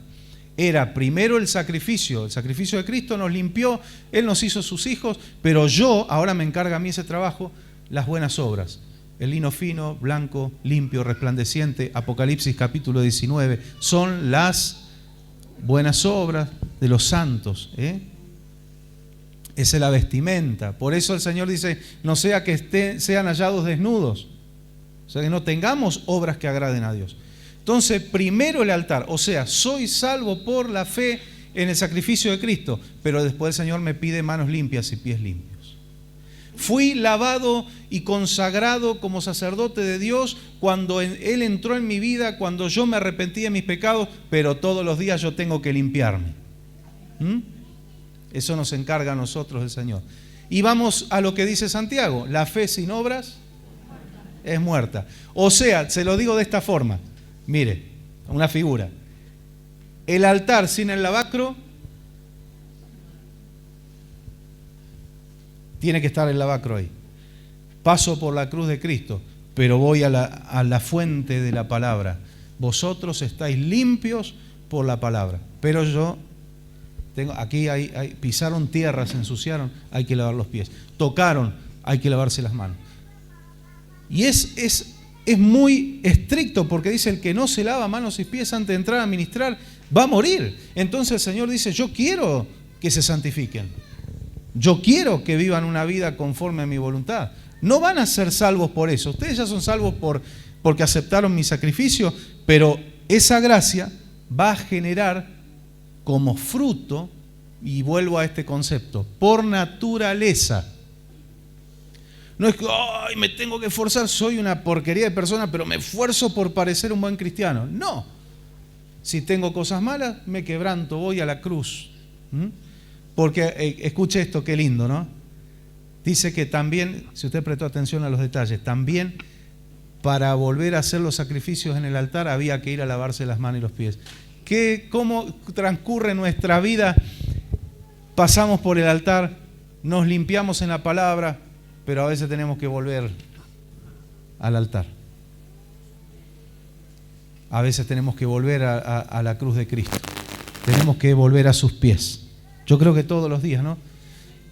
Era primero el sacrificio de Cristo nos limpió, Él nos hizo sus hijos, pero ahora me encarga a mí ese trabajo, las buenas obras. el lino fino, blanco, limpio, resplandeciente, Apocalipsis capítulo 19, son las buenas obras de los santos. Esa es la vestimenta. Por eso el Señor dice, no sea que sean hallados desnudos. O sea, que no tengamos obras que agraden a Dios. Entonces, primero el altar. O sea, soy salvo por la fe en el sacrificio de Cristo, pero después el Señor me pide manos limpias y pies limpios. Fui lavado y consagrado como sacerdote de Dios cuando Él entró en mi vida, cuando yo me arrepentí de mis pecados, pero todos los días yo tengo que limpiarme. Eso nos encarga a nosotros el Señor. Y vamos a lo que dice Santiago, la fe sin obras es muerta. O sea, se lo digo de esta forma, mire, una figura. El altar sin el lavacro, tiene que estar el lavacro ahí. Paso por la cruz de Cristo, pero voy a la fuente de la palabra. Vosotros estáis limpios por la palabra. Pero yo aquí pisaron tierra, se ensuciaron, hay que lavar los pies. Tocaron, hay que lavarse las manos. Y es muy estricto porque dice, el que no se lava manos y pies antes de entrar a ministrar, va a morir. Entonces el Señor dice, yo quiero que se santifiquen. Yo quiero que vivan una vida conforme a mi voluntad. No van a ser salvos por eso. Ustedes ya son salvos porque aceptaron mi sacrificio, pero esa gracia va a generar como fruto, y vuelvo a este concepto, por naturaleza. No es que me tengo que esforzar, soy una porquería de persona, pero me esfuerzo por parecer un buen cristiano. No. Si tengo cosas malas, me quebranto, voy a la cruz. Porque, escuche esto, qué lindo, ¿no? Dice que también, si usted prestó atención a los detalles, también para volver a hacer los sacrificios en el altar había que ir a lavarse las manos y los pies. ¿Cómo transcurre nuestra vida? Pasamos por el altar, nos limpiamos en la palabra, pero a veces tenemos que volver al altar. A veces tenemos que volver a la cruz de Cristo. Tenemos que volver a sus pies. Yo creo que todos los días, ¿no?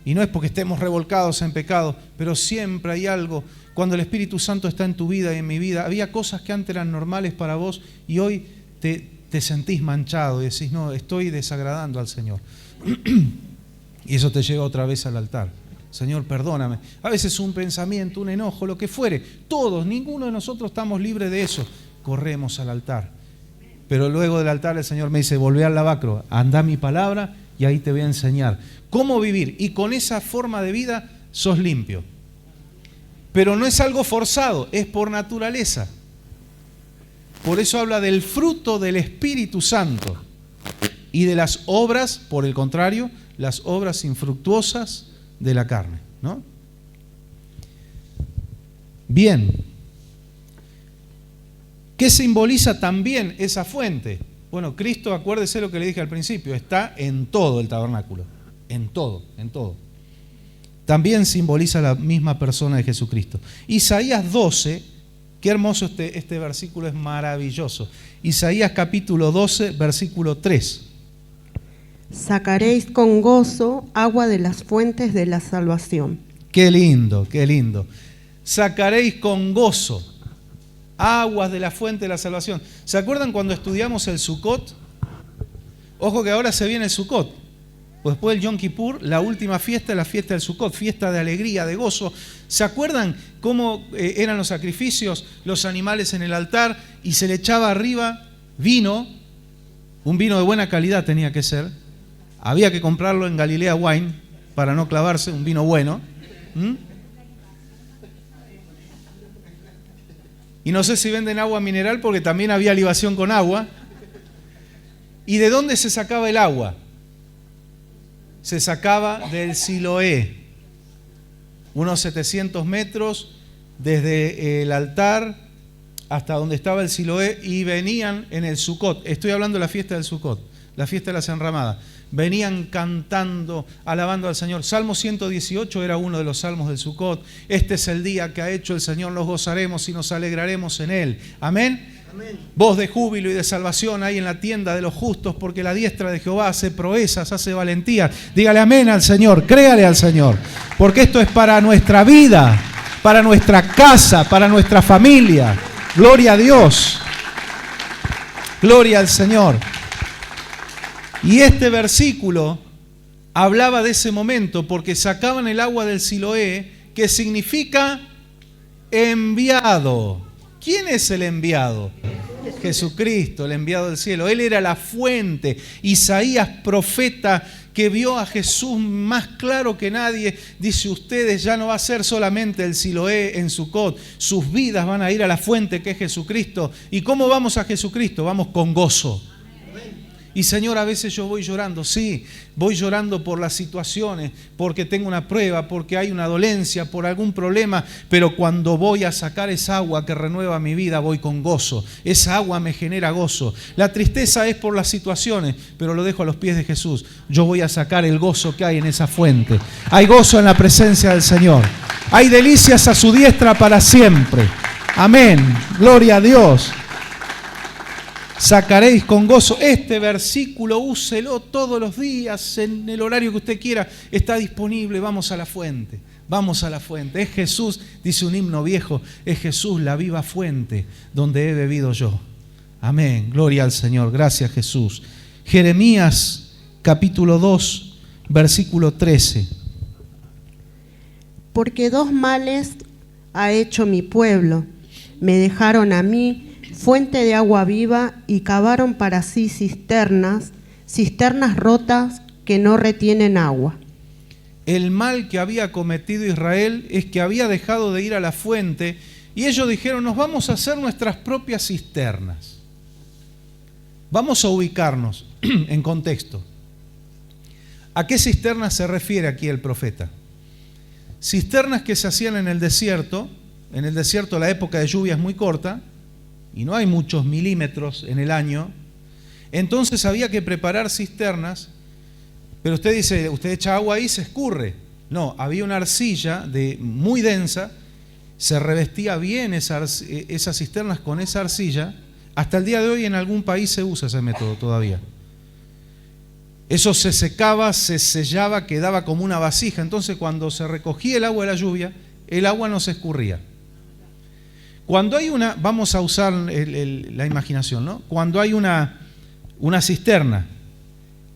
Y no es porque estemos revolcados en pecado, pero siempre hay algo. Cuando el Espíritu Santo está en tu vida y en mi vida, había cosas que antes eran normales para vos y hoy te sentís manchado y decís, no, estoy desagradando al Señor. Y eso te lleva otra vez al altar. Señor, perdóname. A veces un pensamiento, un enojo, lo que fuere. Todos, ninguno de nosotros estamos libres de eso. Corremos al altar. Pero luego del altar el Señor me dice, volvé al lavacro, anda mi palabra y ahí te voy a enseñar cómo vivir. Y con esa forma de vida sos limpio. Pero no es algo forzado, es por naturaleza. Por eso habla del fruto del Espíritu Santo. Y de las obras, por el contrario, las obras infructuosas de la carne, ¿no? Bien. ¿Qué simboliza también esa fuente? Bueno, Cristo, acuérdese lo que le dije al principio, está en todo el tabernáculo, en todo, en todo. También simboliza la misma persona de Jesucristo. Isaías 12, qué hermoso este versículo, es maravilloso. Isaías capítulo 12, versículo 3. Sacaréis con gozo agua de las fuentes de la salvación. Qué lindo, qué lindo. Sacaréis con gozo aguas de la fuente de la salvación. ¿Se acuerdan cuando estudiamos el Sukkot? Ojo que ahora se viene el Sukkot. Pues después del Yom Kippur, la última fiesta es la fiesta del Sukkot, fiesta de alegría, de gozo. ¿Se acuerdan cómo eran los sacrificios, los animales en el altar y se le echaba arriba vino? Un vino de buena calidad tenía que ser. Había que comprarlo en Galilea Wine para no clavarse, un vino bueno. Y no sé si venden agua mineral porque también había libación con agua. ¿Y de dónde se sacaba el agua? Se sacaba del Siloé, unos 700 metros desde el altar hasta donde estaba el Siloé, y venían en el Sukkot. Estoy hablando de la fiesta del Sukkot, la fiesta de las enramadas. Venían cantando, alabando al Señor. Salmo 118 era uno de los salmos del Sukkot. Este es el día que ha hecho el Señor, nos gozaremos y nos alegraremos en él. Amén. Amén. Voz de júbilo y de salvación hay en la tienda de los justos, porque la diestra de Jehová hace proezas, hace valentía. Dígale amén al Señor, créale al Señor, porque esto es para nuestra vida, para nuestra casa, para nuestra familia. Gloria a Dios. Gloria al Señor. Y este versículo hablaba de ese momento porque sacaban el agua del Siloé, que significa enviado. ¿Quién es el enviado? Jesucristo, el enviado del cielo. Él era la fuente. Isaías, profeta, que vio a Jesús más claro que nadie, dice: ustedes ya no va a ser solamente el Siloé en Sucot, sus vidas van a ir a la fuente que es Jesucristo. ¿Y cómo vamos a Jesucristo? Vamos con gozo. Y Señor, a veces yo voy llorando, sí, voy llorando por las situaciones, porque tengo una prueba, porque hay una dolencia, por algún problema, pero cuando voy a sacar esa agua que renueva mi vida, voy con gozo. Esa agua me genera gozo. La tristeza es por las situaciones, pero lo dejo a los pies de Jesús. Yo voy a sacar el gozo que hay en esa fuente. Hay gozo en la presencia del Señor. Hay delicias a su diestra para siempre. Amén. Gloria a Dios. Sacaréis con gozo. Este versículo úselo todos los días, en el horario que usted quiera. Está disponible. Vamos a la fuente. Vamos a la fuente. Es Jesús, dice un himno viejo, es Jesús la viva fuente donde he bebido yo. Amén. Gloria al Señor. Gracias, Jesús. Jeremías capítulo 2, versículo 13. Porque dos males ha hecho mi pueblo. Me dejaron a mí fuente de agua viva y cavaron para sí cisternas rotas que no retienen agua. El mal que había cometido Israel es que había dejado de ir a la fuente y ellos dijeron: nos vamos a hacer nuestras propias cisternas. Vamos a ubicarnos en contexto. ¿A qué cisternas se refiere aquí el profeta? Cisternas que se hacían en el desierto. En el desierto la época de lluvia es muy corta y no hay muchos milímetros en el año. Entonces había que preparar cisternas, pero usted dice, usted echa agua ahí y se escurre. No, había una arcilla muy densa, se revestía bien esas cisternas con esa arcilla. Hasta el día de hoy en algún país se usa ese método todavía. Eso se secaba, se sellaba, quedaba como una vasija. Entonces cuando se recogía el agua de la lluvia, el agua no se escurría. Cuando hay vamos a usar la imaginación, ¿no? Cuando hay una cisterna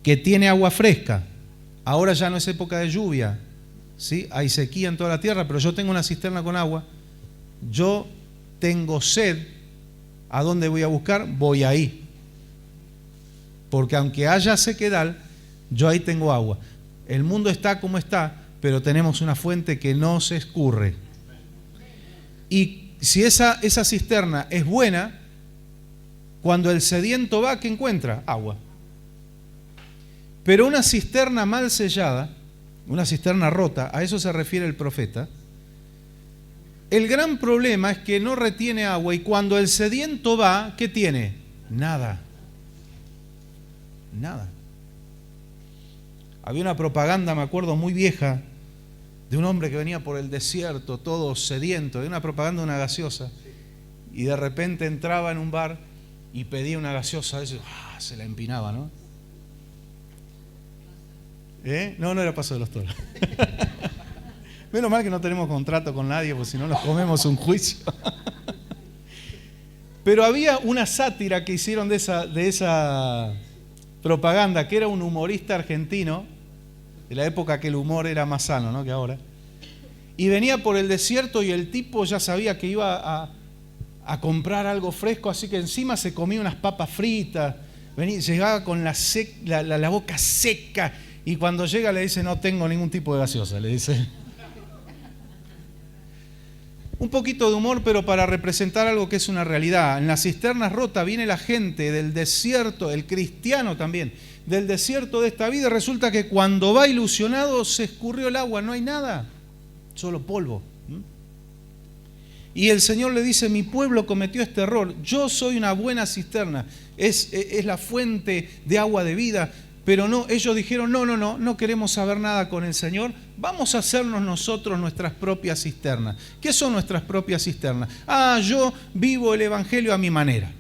que tiene agua fresca, ahora ya no es época de lluvia, ¿sí? Hay sequía en toda la tierra, pero yo tengo una cisterna con agua, yo tengo sed, ¿a dónde voy a buscar? Voy ahí. Porque aunque haya sequedad, yo ahí tengo agua. El mundo está como está, pero tenemos una fuente que no se escurre. Y si esa cisterna es buena, cuando el sediento va, ¿qué encuentra? Agua. Pero una cisterna mal sellada, una cisterna rota, a eso se refiere el profeta, el gran problema es que no retiene agua y cuando el sediento va, ¿qué tiene? Nada. Nada. Había una propaganda, me acuerdo, muy vieja, de un hombre que venía por el desierto, todo sediento, de una propaganda de una gaseosa, y de repente entraba en un bar y pedía una gaseosa, se la empinaba, ¿no? No era Paso de los Toros. Menos mal que no tenemos contrato con nadie, porque si no nos comemos un juicio. Pero había una sátira que hicieron de esa propaganda, que era un humorista argentino, de la época que el humor era más sano, ¿no?, que ahora. Y venía por el desierto y el tipo ya sabía que iba a comprar algo fresco, así que encima se comía unas papas fritas, llegaba con la boca seca y cuando llega le dice: no tengo ningún tipo de gaseosa, le dice. Un poquito de humor, pero para representar algo que es una realidad. En las cisternas rotas viene la gente del desierto, el cristiano también, del desierto de esta vida, y resulta que cuando va ilusionado se escurrió el agua, no hay nada, solo polvo. Y el Señor le dice: mi pueblo cometió este error, yo soy una buena cisterna, es la fuente de agua de vida, pero no, ellos dijeron: no queremos saber nada con el Señor, vamos a hacernos nosotros nuestras propias cisternas. ¿Qué son nuestras propias cisternas? Yo vivo el Evangelio a mi manera.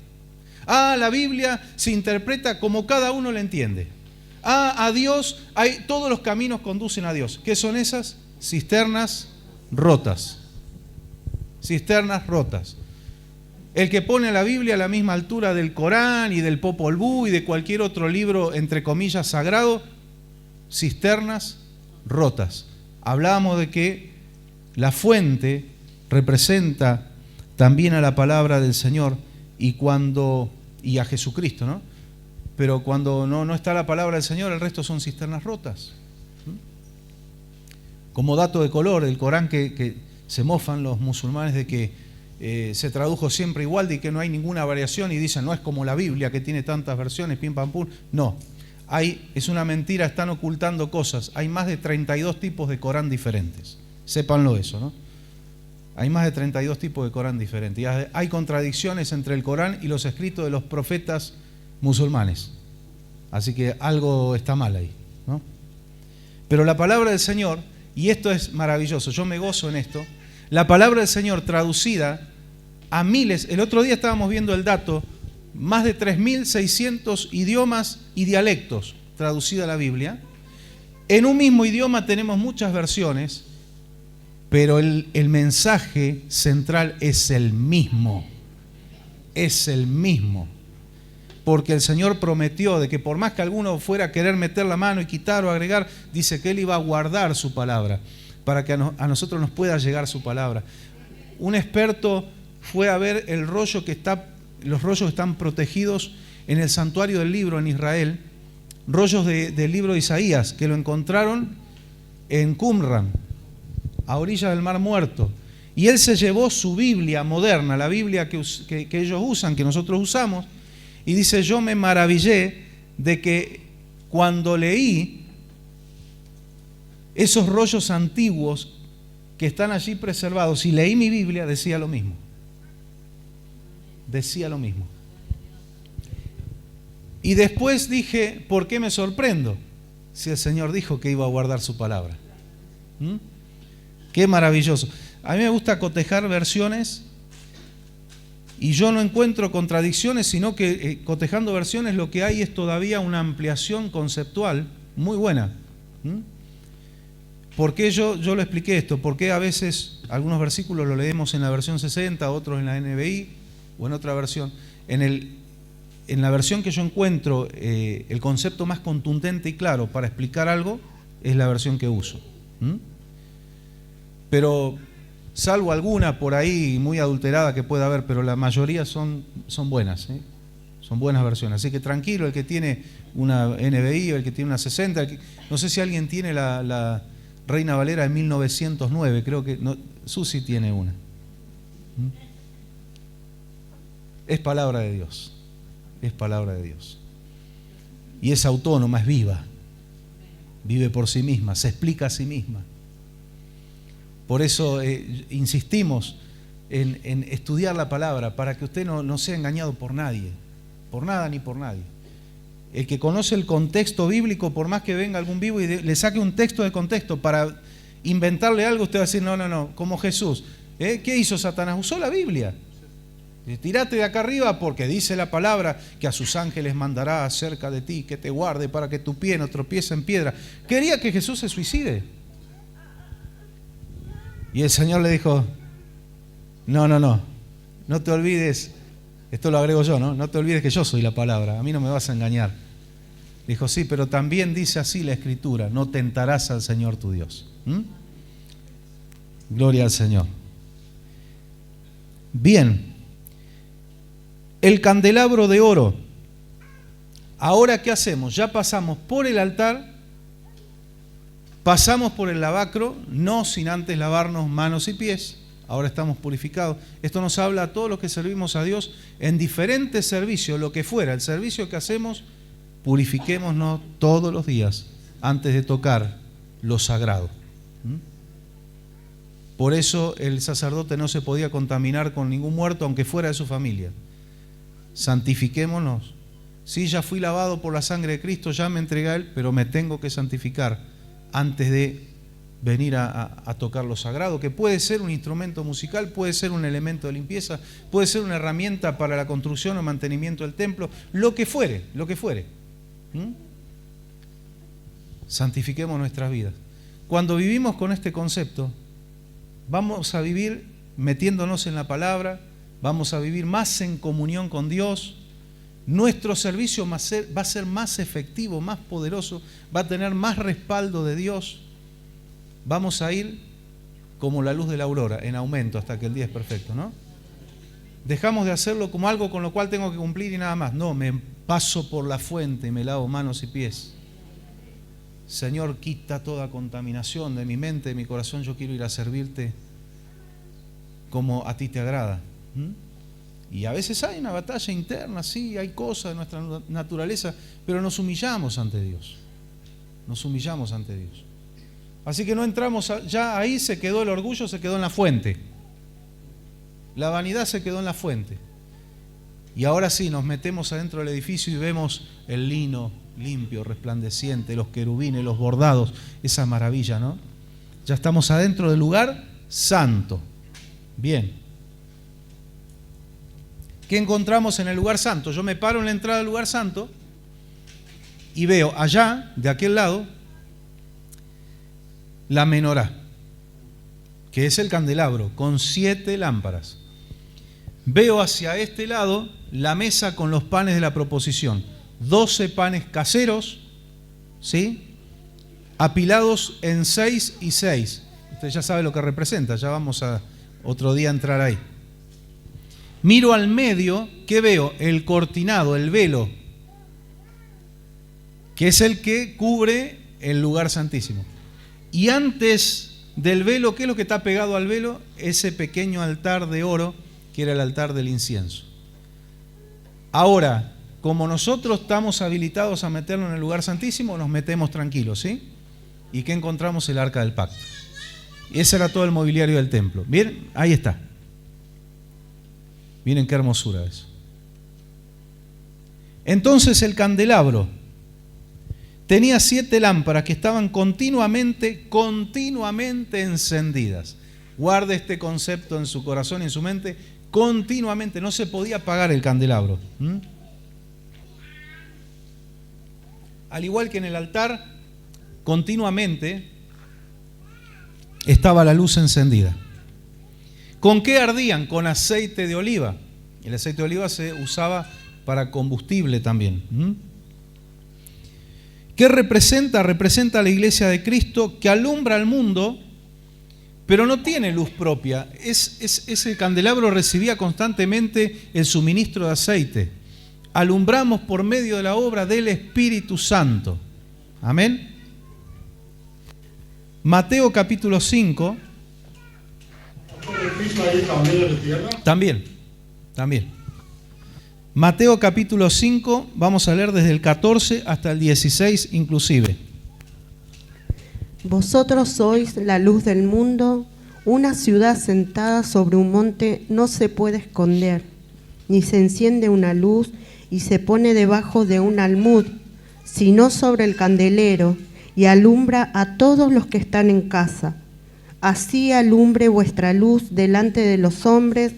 La Biblia se interpreta como cada uno la entiende. A Dios, todos los caminos conducen a Dios. ¿Qué son esas? Cisternas rotas. cisternas rotas. El que pone la Biblia a la misma altura del Corán y del Popol Vuh y de cualquier otro libro, entre comillas, sagrado, cisternas rotas. Hablábamos de que la fuente representa también a la palabra del Señor y a Jesucristo, ¿no? Pero cuando no está la palabra del Señor, el resto son cisternas rotas. Como dato de color, el Corán que se mofan los musulmanes de que se tradujo siempre igual, de que no hay ninguna variación, y dicen, no es como la Biblia que tiene tantas versiones, pim pam pum. No, es una mentira, están ocultando cosas. Hay más de 32 tipos de Corán diferentes. Sépanlo eso, ¿no? Hay más de 32 tipos de Corán diferentes. Y hay contradicciones entre el Corán y los escritos de los profetas musulmanes. Así que algo está mal ahí, ¿no? Pero la palabra del Señor, y esto es maravilloso, yo me gozo en esto, la palabra del Señor traducida a miles, el otro día estábamos viendo el dato, más de 3.600 idiomas y dialectos traducida a la Biblia. En un mismo idioma tenemos muchas versiones, pero el mensaje central es el mismo. Es el mismo. Porque el Señor prometió de que por más que alguno fuera a querer meter la mano y quitar o agregar, dice que Él iba a guardar su palabra para que a nosotros nos pueda llegar su palabra. Un experto fue a ver el rollo los rollos que están protegidos en el santuario del libro en Israel, rollos del libro de Isaías, que lo encontraron en Qumran, a orilla del Mar Muerto. Y él se llevó su Biblia moderna, la Biblia que ellos usan, que nosotros usamos, y dice, yo me maravillé de que cuando leí esos rollos antiguos que están allí preservados, y leí mi Biblia, decía lo mismo. Decía lo mismo. Y después dije, ¿por qué me sorprendo? Si el Señor dijo que iba a guardar su palabra. Qué maravilloso. A mí me gusta cotejar versiones y yo no encuentro contradicciones, sino que cotejando versiones lo que hay es todavía una ampliación conceptual muy buena. ¿Por qué yo lo expliqué esto? Porque a veces algunos versículos los leemos en la versión 60, otros en la NBI o en otra versión. En la versión que yo encuentro el concepto más contundente y claro para explicar algo es la versión que uso. Pero salvo alguna por ahí muy adulterada que pueda haber, pero la mayoría son buenas, son buenas versiones. Así que tranquilo, el que tiene una NBI o el que tiene una 60, no sé si alguien tiene la Reina Valera de 1909, creo que no, Susi tiene una. Es palabra de Dios, es palabra de Dios. Y es autónoma, es viva, vive por sí misma, se explica a sí misma. Por eso insistimos en estudiar la palabra, para que usted no sea engañado por nadie, por nada ni por nadie. El que conoce el contexto bíblico, por más que venga algún vivo y le saque un texto de contexto para inventarle algo, usted va a decir, no, como Jesús. ¿Qué hizo Satanás? Usó la Biblia. Tírate de acá arriba porque dice la palabra que a sus ángeles mandará acerca de ti, que te guarde para que tu pie no tropiece en piedra. Quería que Jesús se suicide. Y el Señor le dijo, no te olvides, esto lo agrego yo, no te olvides que yo soy la palabra, a mí no me vas a engañar. Dijo, sí, pero también dice así la Escritura, no tentarás al Señor tu Dios. Gloria al Señor. Bien, el candelabro de oro. Ahora, ¿qué hacemos? Ya pasamos por el altar, pasamos por el lavacro, no sin antes lavarnos manos y pies. Ahora estamos purificados. Esto nos habla a todos los que servimos a Dios en diferentes servicios, lo que fuera, el servicio que hacemos, purifiquémonos todos los días antes de tocar lo sagrado. Por eso el sacerdote no se podía contaminar con ningún muerto, aunque fuera de su familia. Santifiquémonos. Sí, ya fui lavado por la sangre de Cristo, ya me entregué a Él, pero me tengo que santificar antes de venir a tocar lo sagrado, que puede ser un instrumento musical, puede ser un elemento de limpieza, puede ser una herramienta para la construcción o mantenimiento del templo, lo que fuere. Santifiquemos nuestras vidas. Cuando vivimos con este concepto, vamos a vivir metiéndonos en la palabra, vamos a vivir más en comunión con Dios. Nuestro servicio va a ser más efectivo, más poderoso, va a tener más respaldo de Dios. Vamos a ir como la luz de la aurora, en aumento hasta que el día es perfecto, ¿no? Dejamos de hacerlo como algo con lo cual tengo que cumplir y nada más. No, me paso por la fuente y me lavo manos y pies. Señor, quita toda contaminación de mi mente, de mi corazón. Yo quiero ir a servirte como a ti te agrada. Y a veces hay una batalla interna, sí, hay cosas de nuestra naturaleza, pero nos humillamos ante Dios. Nos humillamos ante Dios. Así que no entramos, ya ahí se quedó el orgullo, se quedó en la fuente. La vanidad se quedó en la fuente. Y ahora sí, nos metemos adentro del edificio y vemos el lino limpio, resplandeciente, los querubines, los bordados, esa maravilla, ¿no? Ya estamos adentro del lugar santo. Bien. ¿Qué encontramos en el lugar santo? Yo me paro en la entrada del lugar santo y veo allá, de aquel lado, la menorá, que es el candelabro, con 7 lámparas. Veo hacia este lado la mesa con los panes de la proposición. 12 panes caseros, ¿sí? Apilados en 6 y 6. Usted ya sabe lo que representa, ya vamos a otro día entrar ahí. Miro al medio, ¿qué veo? El cortinado, el velo, que es el que cubre el lugar santísimo. Y antes del velo, ¿qué es lo que está pegado al velo? Ese pequeño altar de oro, que era el altar del incienso. Ahora, como nosotros estamos habilitados a meternos en el lugar santísimo, nos metemos tranquilos, ¿sí? ¿Y qué encontramos? El arca del pacto. Y ese era todo el mobiliario del templo. Bien, ahí está. Miren qué hermosura eso. Entonces el candelabro tenía 7 lámparas que estaban continuamente encendidas. Guarde este concepto en su corazón y en su mente. Continuamente, no se podía apagar el candelabro. Al igual que en el altar, continuamente estaba la luz encendida. ¿Con qué ardían? Con aceite de oliva. El aceite de oliva se usaba para combustible también. ¿Qué representa? Representa a la iglesia de Cristo que alumbra al mundo, pero no tiene luz propia. Ese candelabro recibía constantemente el suministro de aceite. Alumbramos por medio de la obra del Espíritu Santo. Amén. Mateo capítulo 5. También. Mateo capítulo 5, vamos a leer desde el 14 hasta el 16 inclusive. Vosotros sois la luz del mundo. Una ciudad sentada sobre un monte no se puede esconder, ni se enciende una luz y se pone debajo de un almud, sino sobre el candelero, y alumbra a todos los que están en casa. Así alumbre vuestra luz delante de los hombres,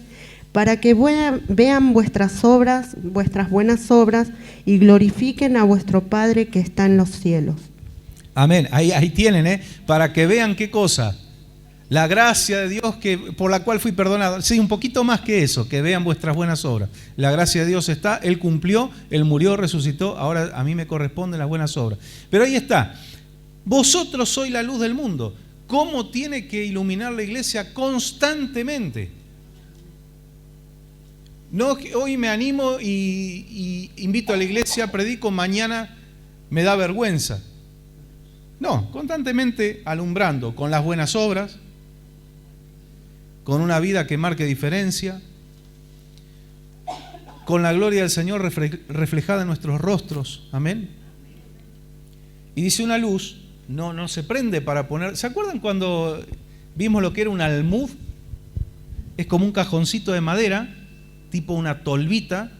para que vean vuestras obras, vuestras buenas obras, y glorifiquen a vuestro Padre que está en los cielos. Amén. Ahí tienen, para que vean qué cosa. La gracia de Dios por la cual fui perdonado. Sí, un poquito más que eso, que vean vuestras buenas obras. La gracia de Dios está, Él cumplió, Él murió, resucitó, ahora a mí me corresponden las buenas obras. Pero ahí está. Vosotros sois la luz del mundo. ¿Cómo tiene que iluminar la iglesia? Constantemente. No, hoy me animo y invito a la iglesia, predico, mañana me da vergüenza. No, constantemente alumbrando con las buenas obras, con una vida que marque diferencia, con la gloria del Señor reflejada en nuestros rostros. Amén. Y dice una luz, no se prende para poner... ¿Se acuerdan cuando vimos lo que era un almud? Es como un cajoncito de madera, tipo una tolvita,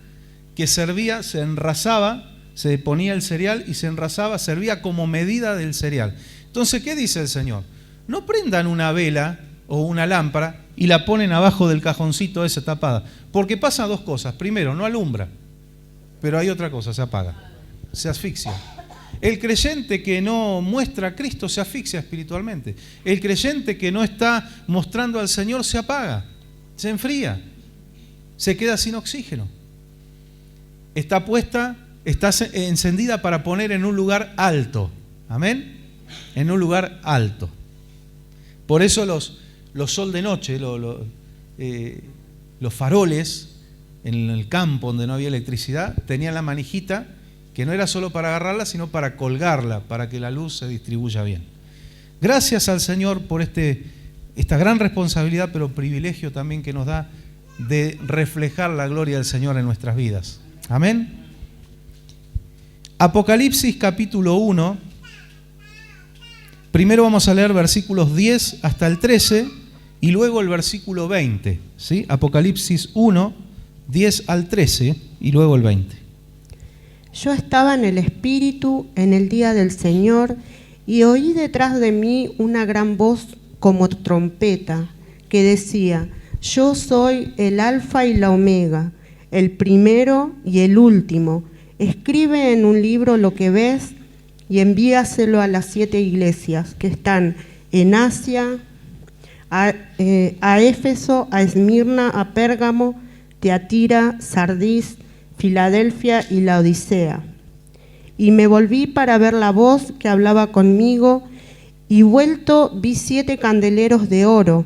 que servía, se enrasaba, se ponía el cereal y se enrasaba, servía como medida del cereal. Entonces, ¿qué dice el Señor? No prendan una vela o una lámpara y la ponen abajo del cajoncito ese tapada, porque pasan dos cosas. Primero, no alumbra, pero hay otra cosa, se apaga, se asfixia. El creyente que no muestra a Cristo se asfixia espiritualmente. El creyente que no está mostrando al Señor se apaga. Se enfría, se queda sin oxígeno. Está encendida para poner en un lugar alto. Amén. En un lugar alto. Por eso los sol de noche, los faroles en el campo donde no había electricidad, tenían la manijita que no era solo para agarrarla, sino para colgarla, para que la luz se distribuya bien. Gracias al Señor por esta gran responsabilidad, pero privilegio también que nos da de reflejar la gloria del Señor en nuestras vidas. Amén. Apocalipsis capítulo 1. Primero vamos a leer versículos 10 hasta el 13 y luego el versículo 20. ¿Sí? Apocalipsis 1, 10 al 13 y luego el 20. Yo estaba en el Espíritu en el día del Señor y oí detrás de mí una gran voz como trompeta que decía: Yo soy el Alfa y la Omega, el primero y el último. Escribe en un libro lo que ves y envíaselo a las 7 iglesias que están en Asia, a Éfeso, a Esmirna, a Pérgamo, Teatira, Sardis, Filadelfia y la Odisea. Y me volví para ver la voz que hablaba conmigo, y vuelto vi 7 candeleros de oro,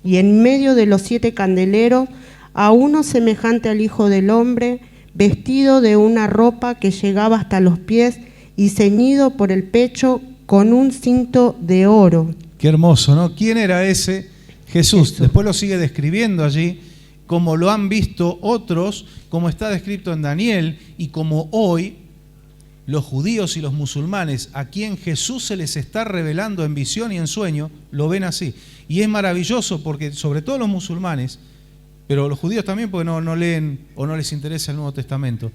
y en medio de los 7 candeleros a uno semejante al Hijo del Hombre, vestido de una ropa que llegaba hasta los pies y ceñido por el pecho con un cinto de oro. Qué hermoso, ¿no? ¿Quién era ese? Jesús. Después lo sigue describiendo allí, como lo han visto otros, como está descrito en Daniel, y como hoy los judíos y los musulmanes, a quien Jesús se les está revelando en visión y en sueño, lo ven así. Y es maravilloso porque, sobre todo los musulmanes, pero los judíos también, porque no leen o no les interesa el Nuevo Testamento,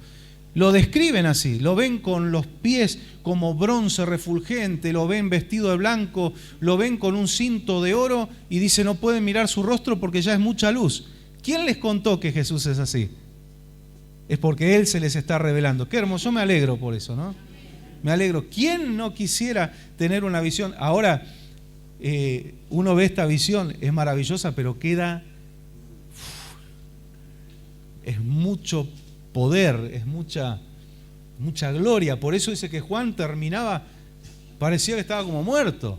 lo describen así, lo ven con los pies como bronce refulgente, lo ven vestido de blanco, lo ven con un cinto de oro y dice no pueden mirar su rostro porque ya es mucha luz. ¿Quién les contó que Jesús es así? Es porque Él se les está revelando. Qué hermoso, yo me alegro por eso, ¿no? Me alegro. ¿Quién no quisiera tener una visión? Ahora, uno ve esta visión, es maravillosa, pero queda... es mucho poder, es mucha gloria. Por eso dice que Juan terminaba, parecía que estaba como muerto.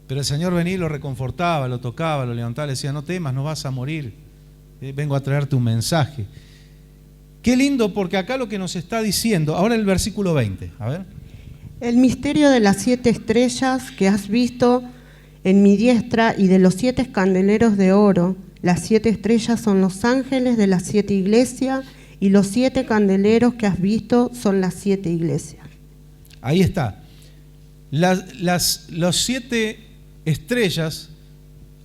Pero el Señor venía y lo reconfortaba, lo tocaba, lo levantaba, le decía, no temas, no vas a morir. Vengo a traerte un mensaje. Qué lindo, porque acá lo que nos está diciendo, ahora el versículo 20, a ver. El misterio de las 7 estrellas que has visto en mi diestra y de los 7 candeleros de oro. Las 7 estrellas son los ángeles de las 7 iglesias y los 7 candeleros que has visto son las 7 iglesias. Ahí está. Las 7 estrellas,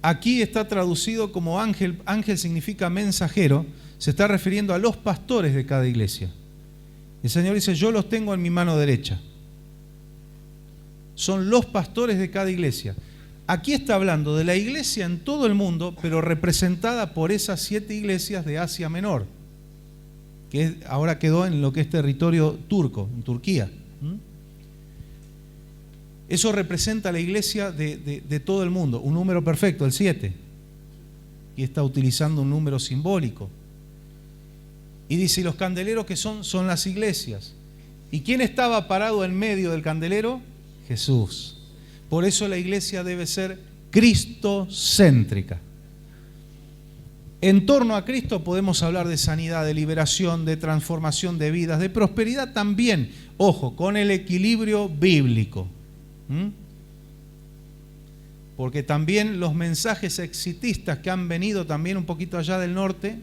aquí está traducido como ángel. Ángel significa mensajero. Se está refiriendo a los pastores de cada iglesia. El Señor dice, yo los tengo en mi mano derecha. Son los pastores de cada iglesia. Aquí está hablando de la iglesia en todo el mundo, pero representada por esas 7 iglesias de Asia Menor, que ahora quedó en lo que es territorio turco, en Turquía. Eso representa la iglesia de todo el mundo, un número perfecto, el 7. Y está utilizando un número simbólico. Y dice, ¿y los candeleros que son las iglesias? ¿Y quién estaba parado en medio del candelero? Jesús. Por eso la iglesia debe ser cristocéntrica. En torno a Cristo podemos hablar de sanidad, de liberación, de transformación de vidas, de prosperidad también. Ojo, con el equilibrio bíblico. Porque también los mensajes exitistas que han venido también un poquito allá del norte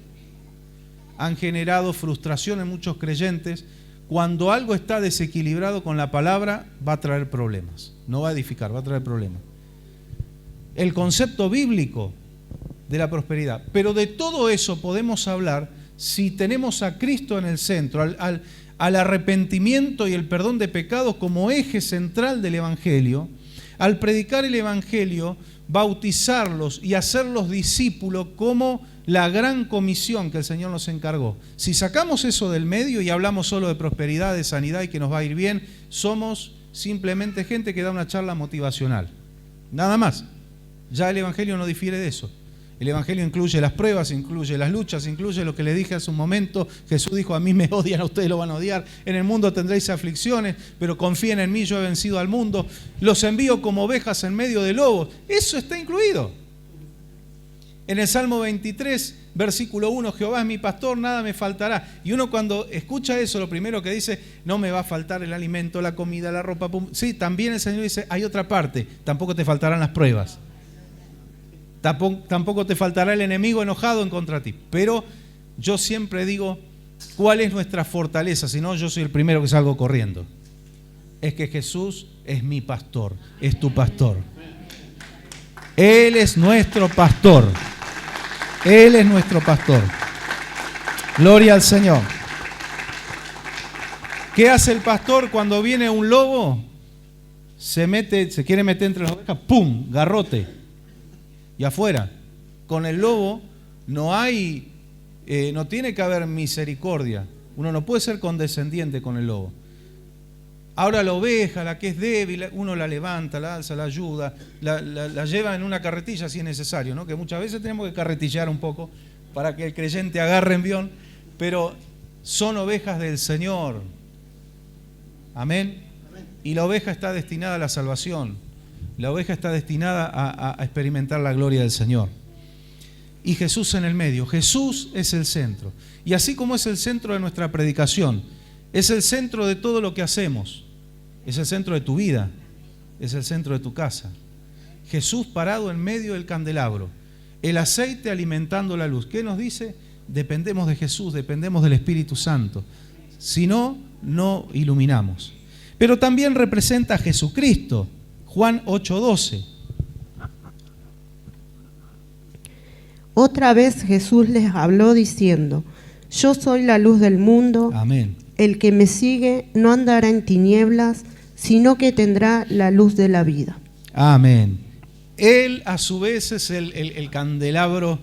han generado frustración en muchos creyentes. Cuando algo está desequilibrado con la palabra, va a traer problemas. No va a edificar, va a traer problemas. El concepto bíblico de la prosperidad. Pero de todo eso podemos hablar si tenemos a Cristo en el centro, al arrepentimiento y el perdón de pecados como eje central del Evangelio. Al predicar el Evangelio, bautizarlos y hacerlos discípulos como la gran comisión que el Señor nos encargó. Si sacamos eso del medio y hablamos solo de prosperidad, de sanidad y que nos va a ir bien, somos simplemente gente que da una charla motivacional. Nada más. Ya el Evangelio no difiere de eso. El Evangelio incluye las pruebas, incluye las luchas, incluye lo que le dije hace un momento. Jesús dijo, a mí me odian, a ustedes lo van a odiar. En el mundo tendréis aflicciones, pero confíen en mí, yo he vencido al mundo. Los envío como ovejas en medio de lobos. Eso está incluido. En el Salmo 23, versículo 1, Jehová es mi pastor, nada me faltará. Y uno cuando escucha eso, lo primero que dice, no me va a faltar el alimento, la comida, la ropa. Sí, también el Señor dice, hay otra parte, tampoco te faltarán las pruebas. Tampoco te faltará el enemigo enojado en contra de ti. Pero yo siempre digo, ¿cuál es nuestra fortaleza? Si no, yo soy el primero que salgo corriendo. Es que Jesús es mi pastor, es tu pastor. Él es nuestro pastor. Él es nuestro pastor. Gloria al Señor. ¿Qué hace el pastor cuando viene un lobo? Se quiere meter entre las ovejas, ¡pum! Garrote. Y afuera, con el lobo no tiene que haber misericordia. Uno no puede ser condescendiente con el lobo. Ahora la oveja, la que es débil, uno la levanta, la alza, la ayuda, la lleva en una carretilla si es necesario, ¿no? Que muchas veces tenemos que carretillar un poco para que el creyente agarre envión, pero son ovejas del Señor. Amén. Y la oveja está destinada a la salvación. La oveja está destinada a experimentar la gloria del Señor. Y Jesús en el medio. Jesús es el centro. Y así como es el centro de nuestra predicación, es el centro de todo lo que hacemos. Es el centro de tu vida. Es el centro de tu casa. Jesús parado en medio del candelabro. El aceite alimentando la luz. ¿Qué nos dice? Dependemos de Jesús, dependemos del Espíritu Santo. Si no, no iluminamos. Pero también representa a Jesucristo. Juan 8:12. Otra vez Jesús les habló diciendo, yo soy la luz del mundo. Amén. El que me sigue no andará en tinieblas, sino que tendrá la luz de la vida. Amén. Él a su vez es el candelabro.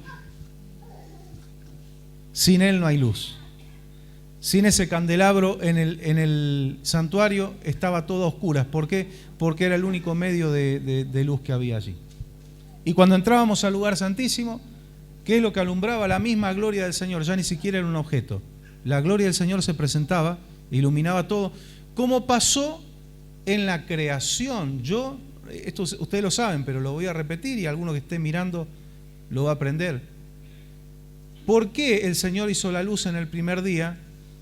Sin Él no hay luz. Sin ese candelabro en el santuario estaba todo a oscuras. ¿Por qué? Porque era el único medio de luz que había allí. Y cuando entrábamos al lugar santísimo, ¿qué es lo que alumbraba? La misma gloria del Señor. Ya ni siquiera era un objeto. La gloria del Señor se presentaba, iluminaba todo. ¿Cómo pasó en la creación? Esto ustedes lo saben, pero lo voy a repetir y alguno que esté mirando lo va a aprender. ¿Por qué el Señor hizo la luz en el primer día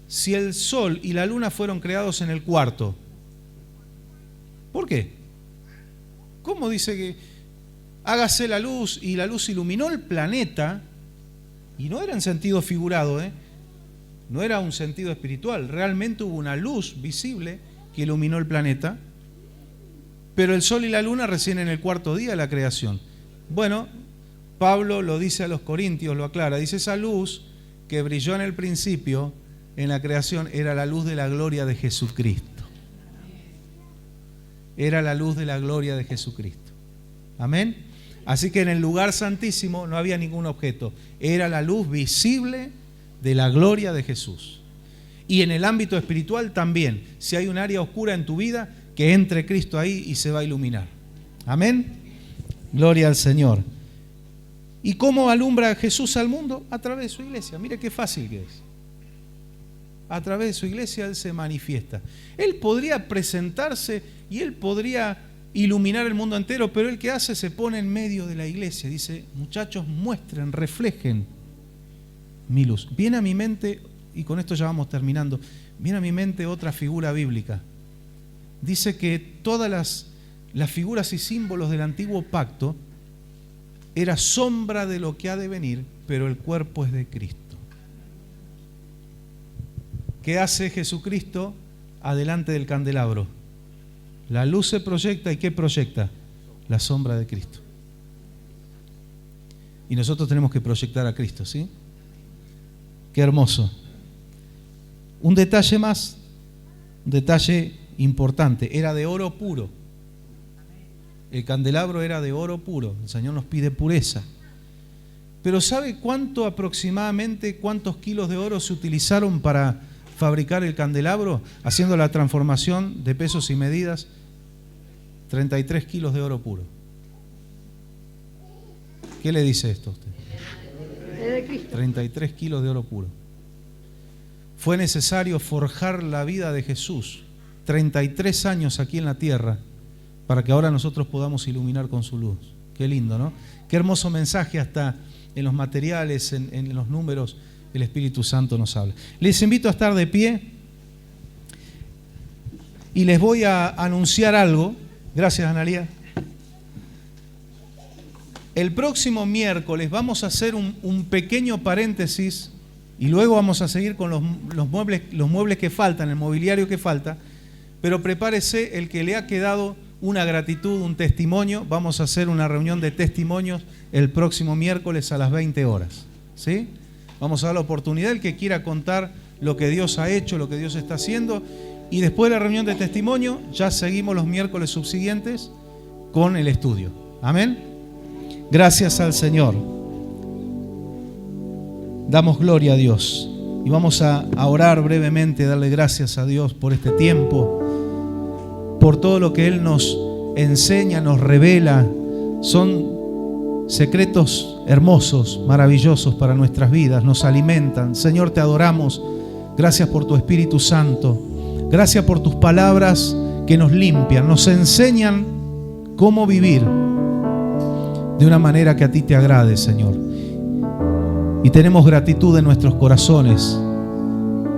si el sol y la luna fueron creados en el cuarto? ¿Por qué? ¿Cómo dice que hágase la luz y la luz iluminó el planeta? Y no era en sentido figurado, no era un sentido espiritual. Realmente hubo una luz visible que iluminó el planeta, pero el sol y la luna recién en el cuarto día de la creación. Bueno, Pablo lo dice a los Corintios, lo aclara, dice esa luz que brilló en el principio en la creación era la luz de la gloria de Jesucristo. Era la luz de la gloria de Jesucristo. Amén. Así que en el lugar santísimo no había ningún objeto. Era la luz visible de la gloria de Jesús. Y en el ámbito espiritual también. Si hay un área oscura en tu vida, que entre Cristo ahí y se va a iluminar. Amén. Gloria al Señor. ¿Y cómo alumbra Jesús al mundo? A través de su iglesia. Mire qué fácil que es. A través de su iglesia Él se manifiesta. Él podría presentarse y Él podría iluminar el mundo entero, pero Él que hace se pone en medio de la iglesia. Dice, muchachos, muestren, reflejen mi luz. Viene a mi mente, y con esto ya vamos terminando, viene a mi mente otra figura bíblica. Dice que todas las figuras y símbolos del antiguo pacto era sombra de lo que ha de venir, pero el cuerpo es de Cristo. ¿Qué hace Jesucristo adelante del candelabro? La luz se proyecta, ¿y qué proyecta? La sombra de Cristo. Y nosotros tenemos que proyectar a Cristo, ¿sí? Qué hermoso. Un detalle más, un detalle importante, era de oro puro. El candelabro era de oro puro. El Señor nos pide pureza. Pero ¿sabe aproximadamente cuántos kilos de oro se utilizaron para fabricar el candelabro? Haciendo la transformación de pesos y medidas, 33 kilos de oro puro. ¿Qué le dice esto a usted? de Cristo. 33 kilos de oro puro. Fue necesario forjar la vida de Jesús, 33 años aquí en la tierra, para que ahora nosotros podamos iluminar con su luz. Qué lindo, ¿no? Qué hermoso mensaje, hasta en los materiales, en los números, el Espíritu Santo nos habla. Les invito a estar de pie y les voy a anunciar algo. Gracias, Analía. El próximo miércoles vamos a hacer un pequeño paréntesis y luego vamos a seguir con los muebles que faltan, el mobiliario que falta, pero prepárese el que le ha quedado una gratitud, un testimonio. Vamos a hacer una reunión de testimonios el próximo miércoles a las 20 horas. ¿Sí? Vamos a dar la oportunidad al que quiera contar lo que Dios ha hecho, lo que Dios está haciendo, y después de la reunión de testimonio ya seguimos los miércoles subsiguientes con el estudio. Amén. Gracias al Señor. Damos gloria a Dios y vamos a orar brevemente, darle gracias a Dios por este tiempo, por todo lo que Él nos enseña, nos revela. Son secretos hermosos, maravillosos para nuestras vidas, nos alimentan. Señor, te adoramos. Gracias por tu Espíritu Santo. Gracias por tus palabras que nos limpian, nos enseñan cómo vivir de una manera que a ti te agrade, Señor. Y tenemos gratitud en nuestros corazones.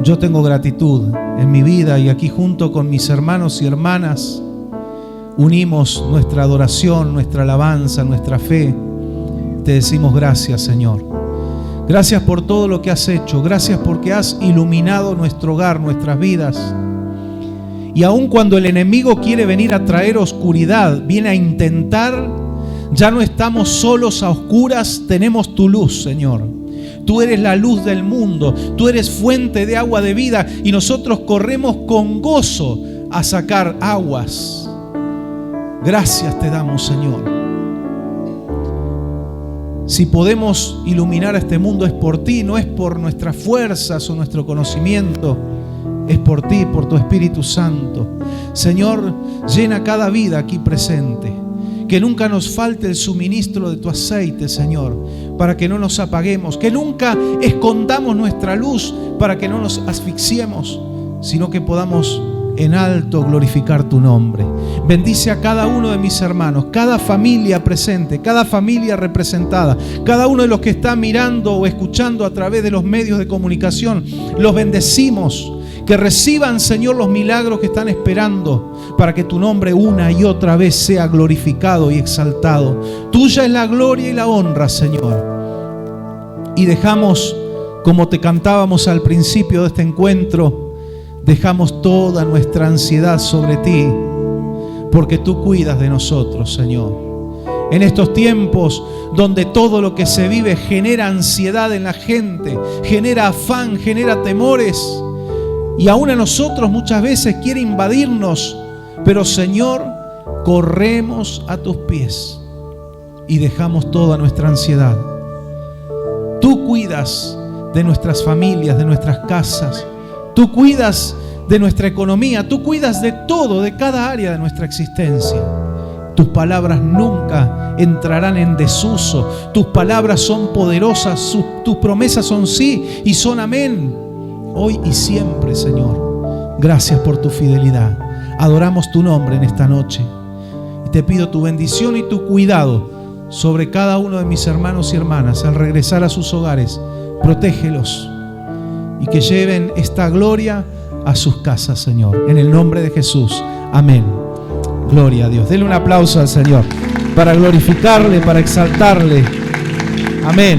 Yo tengo gratitud en mi vida y aquí junto con mis hermanos y hermanas unimos nuestra adoración, nuestra alabanza, nuestra fe. Te decimos gracias, Señor. Gracias por todo lo que has hecho. Gracias porque has iluminado nuestro hogar, nuestras vidas. Y aun cuando el enemigo quiere venir a traer oscuridad, viene a intentar, ya no estamos solos a oscuras, tenemos tu luz, Señor. Tú eres la luz del mundo, tú eres fuente de agua de vida y nosotros corremos con gozo a sacar aguas. Gracias te damos, Señor. Si podemos iluminar a este mundo es por ti, no es por nuestras fuerzas o nuestro conocimiento, es por ti, por tu Espíritu Santo. Señor, llena cada vida aquí presente. Que nunca nos falte el suministro de tu aceite, Señor, para que no nos apaguemos. Que nunca escondamos nuestra luz para que no nos asfixiemos, sino que podamos en alto glorificar tu nombre. Bendice a cada uno de mis hermanos, cada familia presente, cada familia representada, cada uno de los que está mirando o escuchando a través de los medios de comunicación. Los bendecimos. Que reciban, Señor, los milagros que están esperando para que tu nombre una y otra vez sea glorificado y exaltado. Tuya es la gloria y la honra, Señor. Y dejamos, como te cantábamos al principio de este encuentro, dejamos toda nuestra ansiedad sobre ti, porque tú cuidas de nosotros, Señor. En estos tiempos donde todo lo que se vive genera ansiedad en la gente, genera afán, genera temores, y aún a nosotros muchas veces quiere invadirnos, pero Señor, corremos a tus pies y dejamos toda nuestra ansiedad. Tú cuidas de nuestras familias, de nuestras casas. Tú cuidas de nuestra economía. Tú cuidas de todo, de cada área de nuestra existencia. Tus palabras nunca entrarán en desuso. Tus palabras son poderosas. Tus promesas son sí y son amén. Hoy y siempre, Señor. Gracias por tu fidelidad. Adoramos tu nombre en esta noche. Y te pido tu bendición y tu cuidado sobre cada uno de mis hermanos y hermanas al regresar a sus hogares. Protégelos y que lleven esta gloria a sus casas, Señor. En el nombre de Jesús. Amén. Gloria a Dios. Denle un aplauso al Señor para glorificarle, para exaltarle. Amén.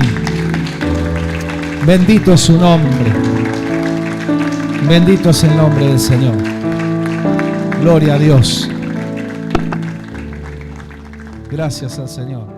Bendito es su nombre. Bendito es el nombre del Señor. Gloria a Dios. Gracias al Señor.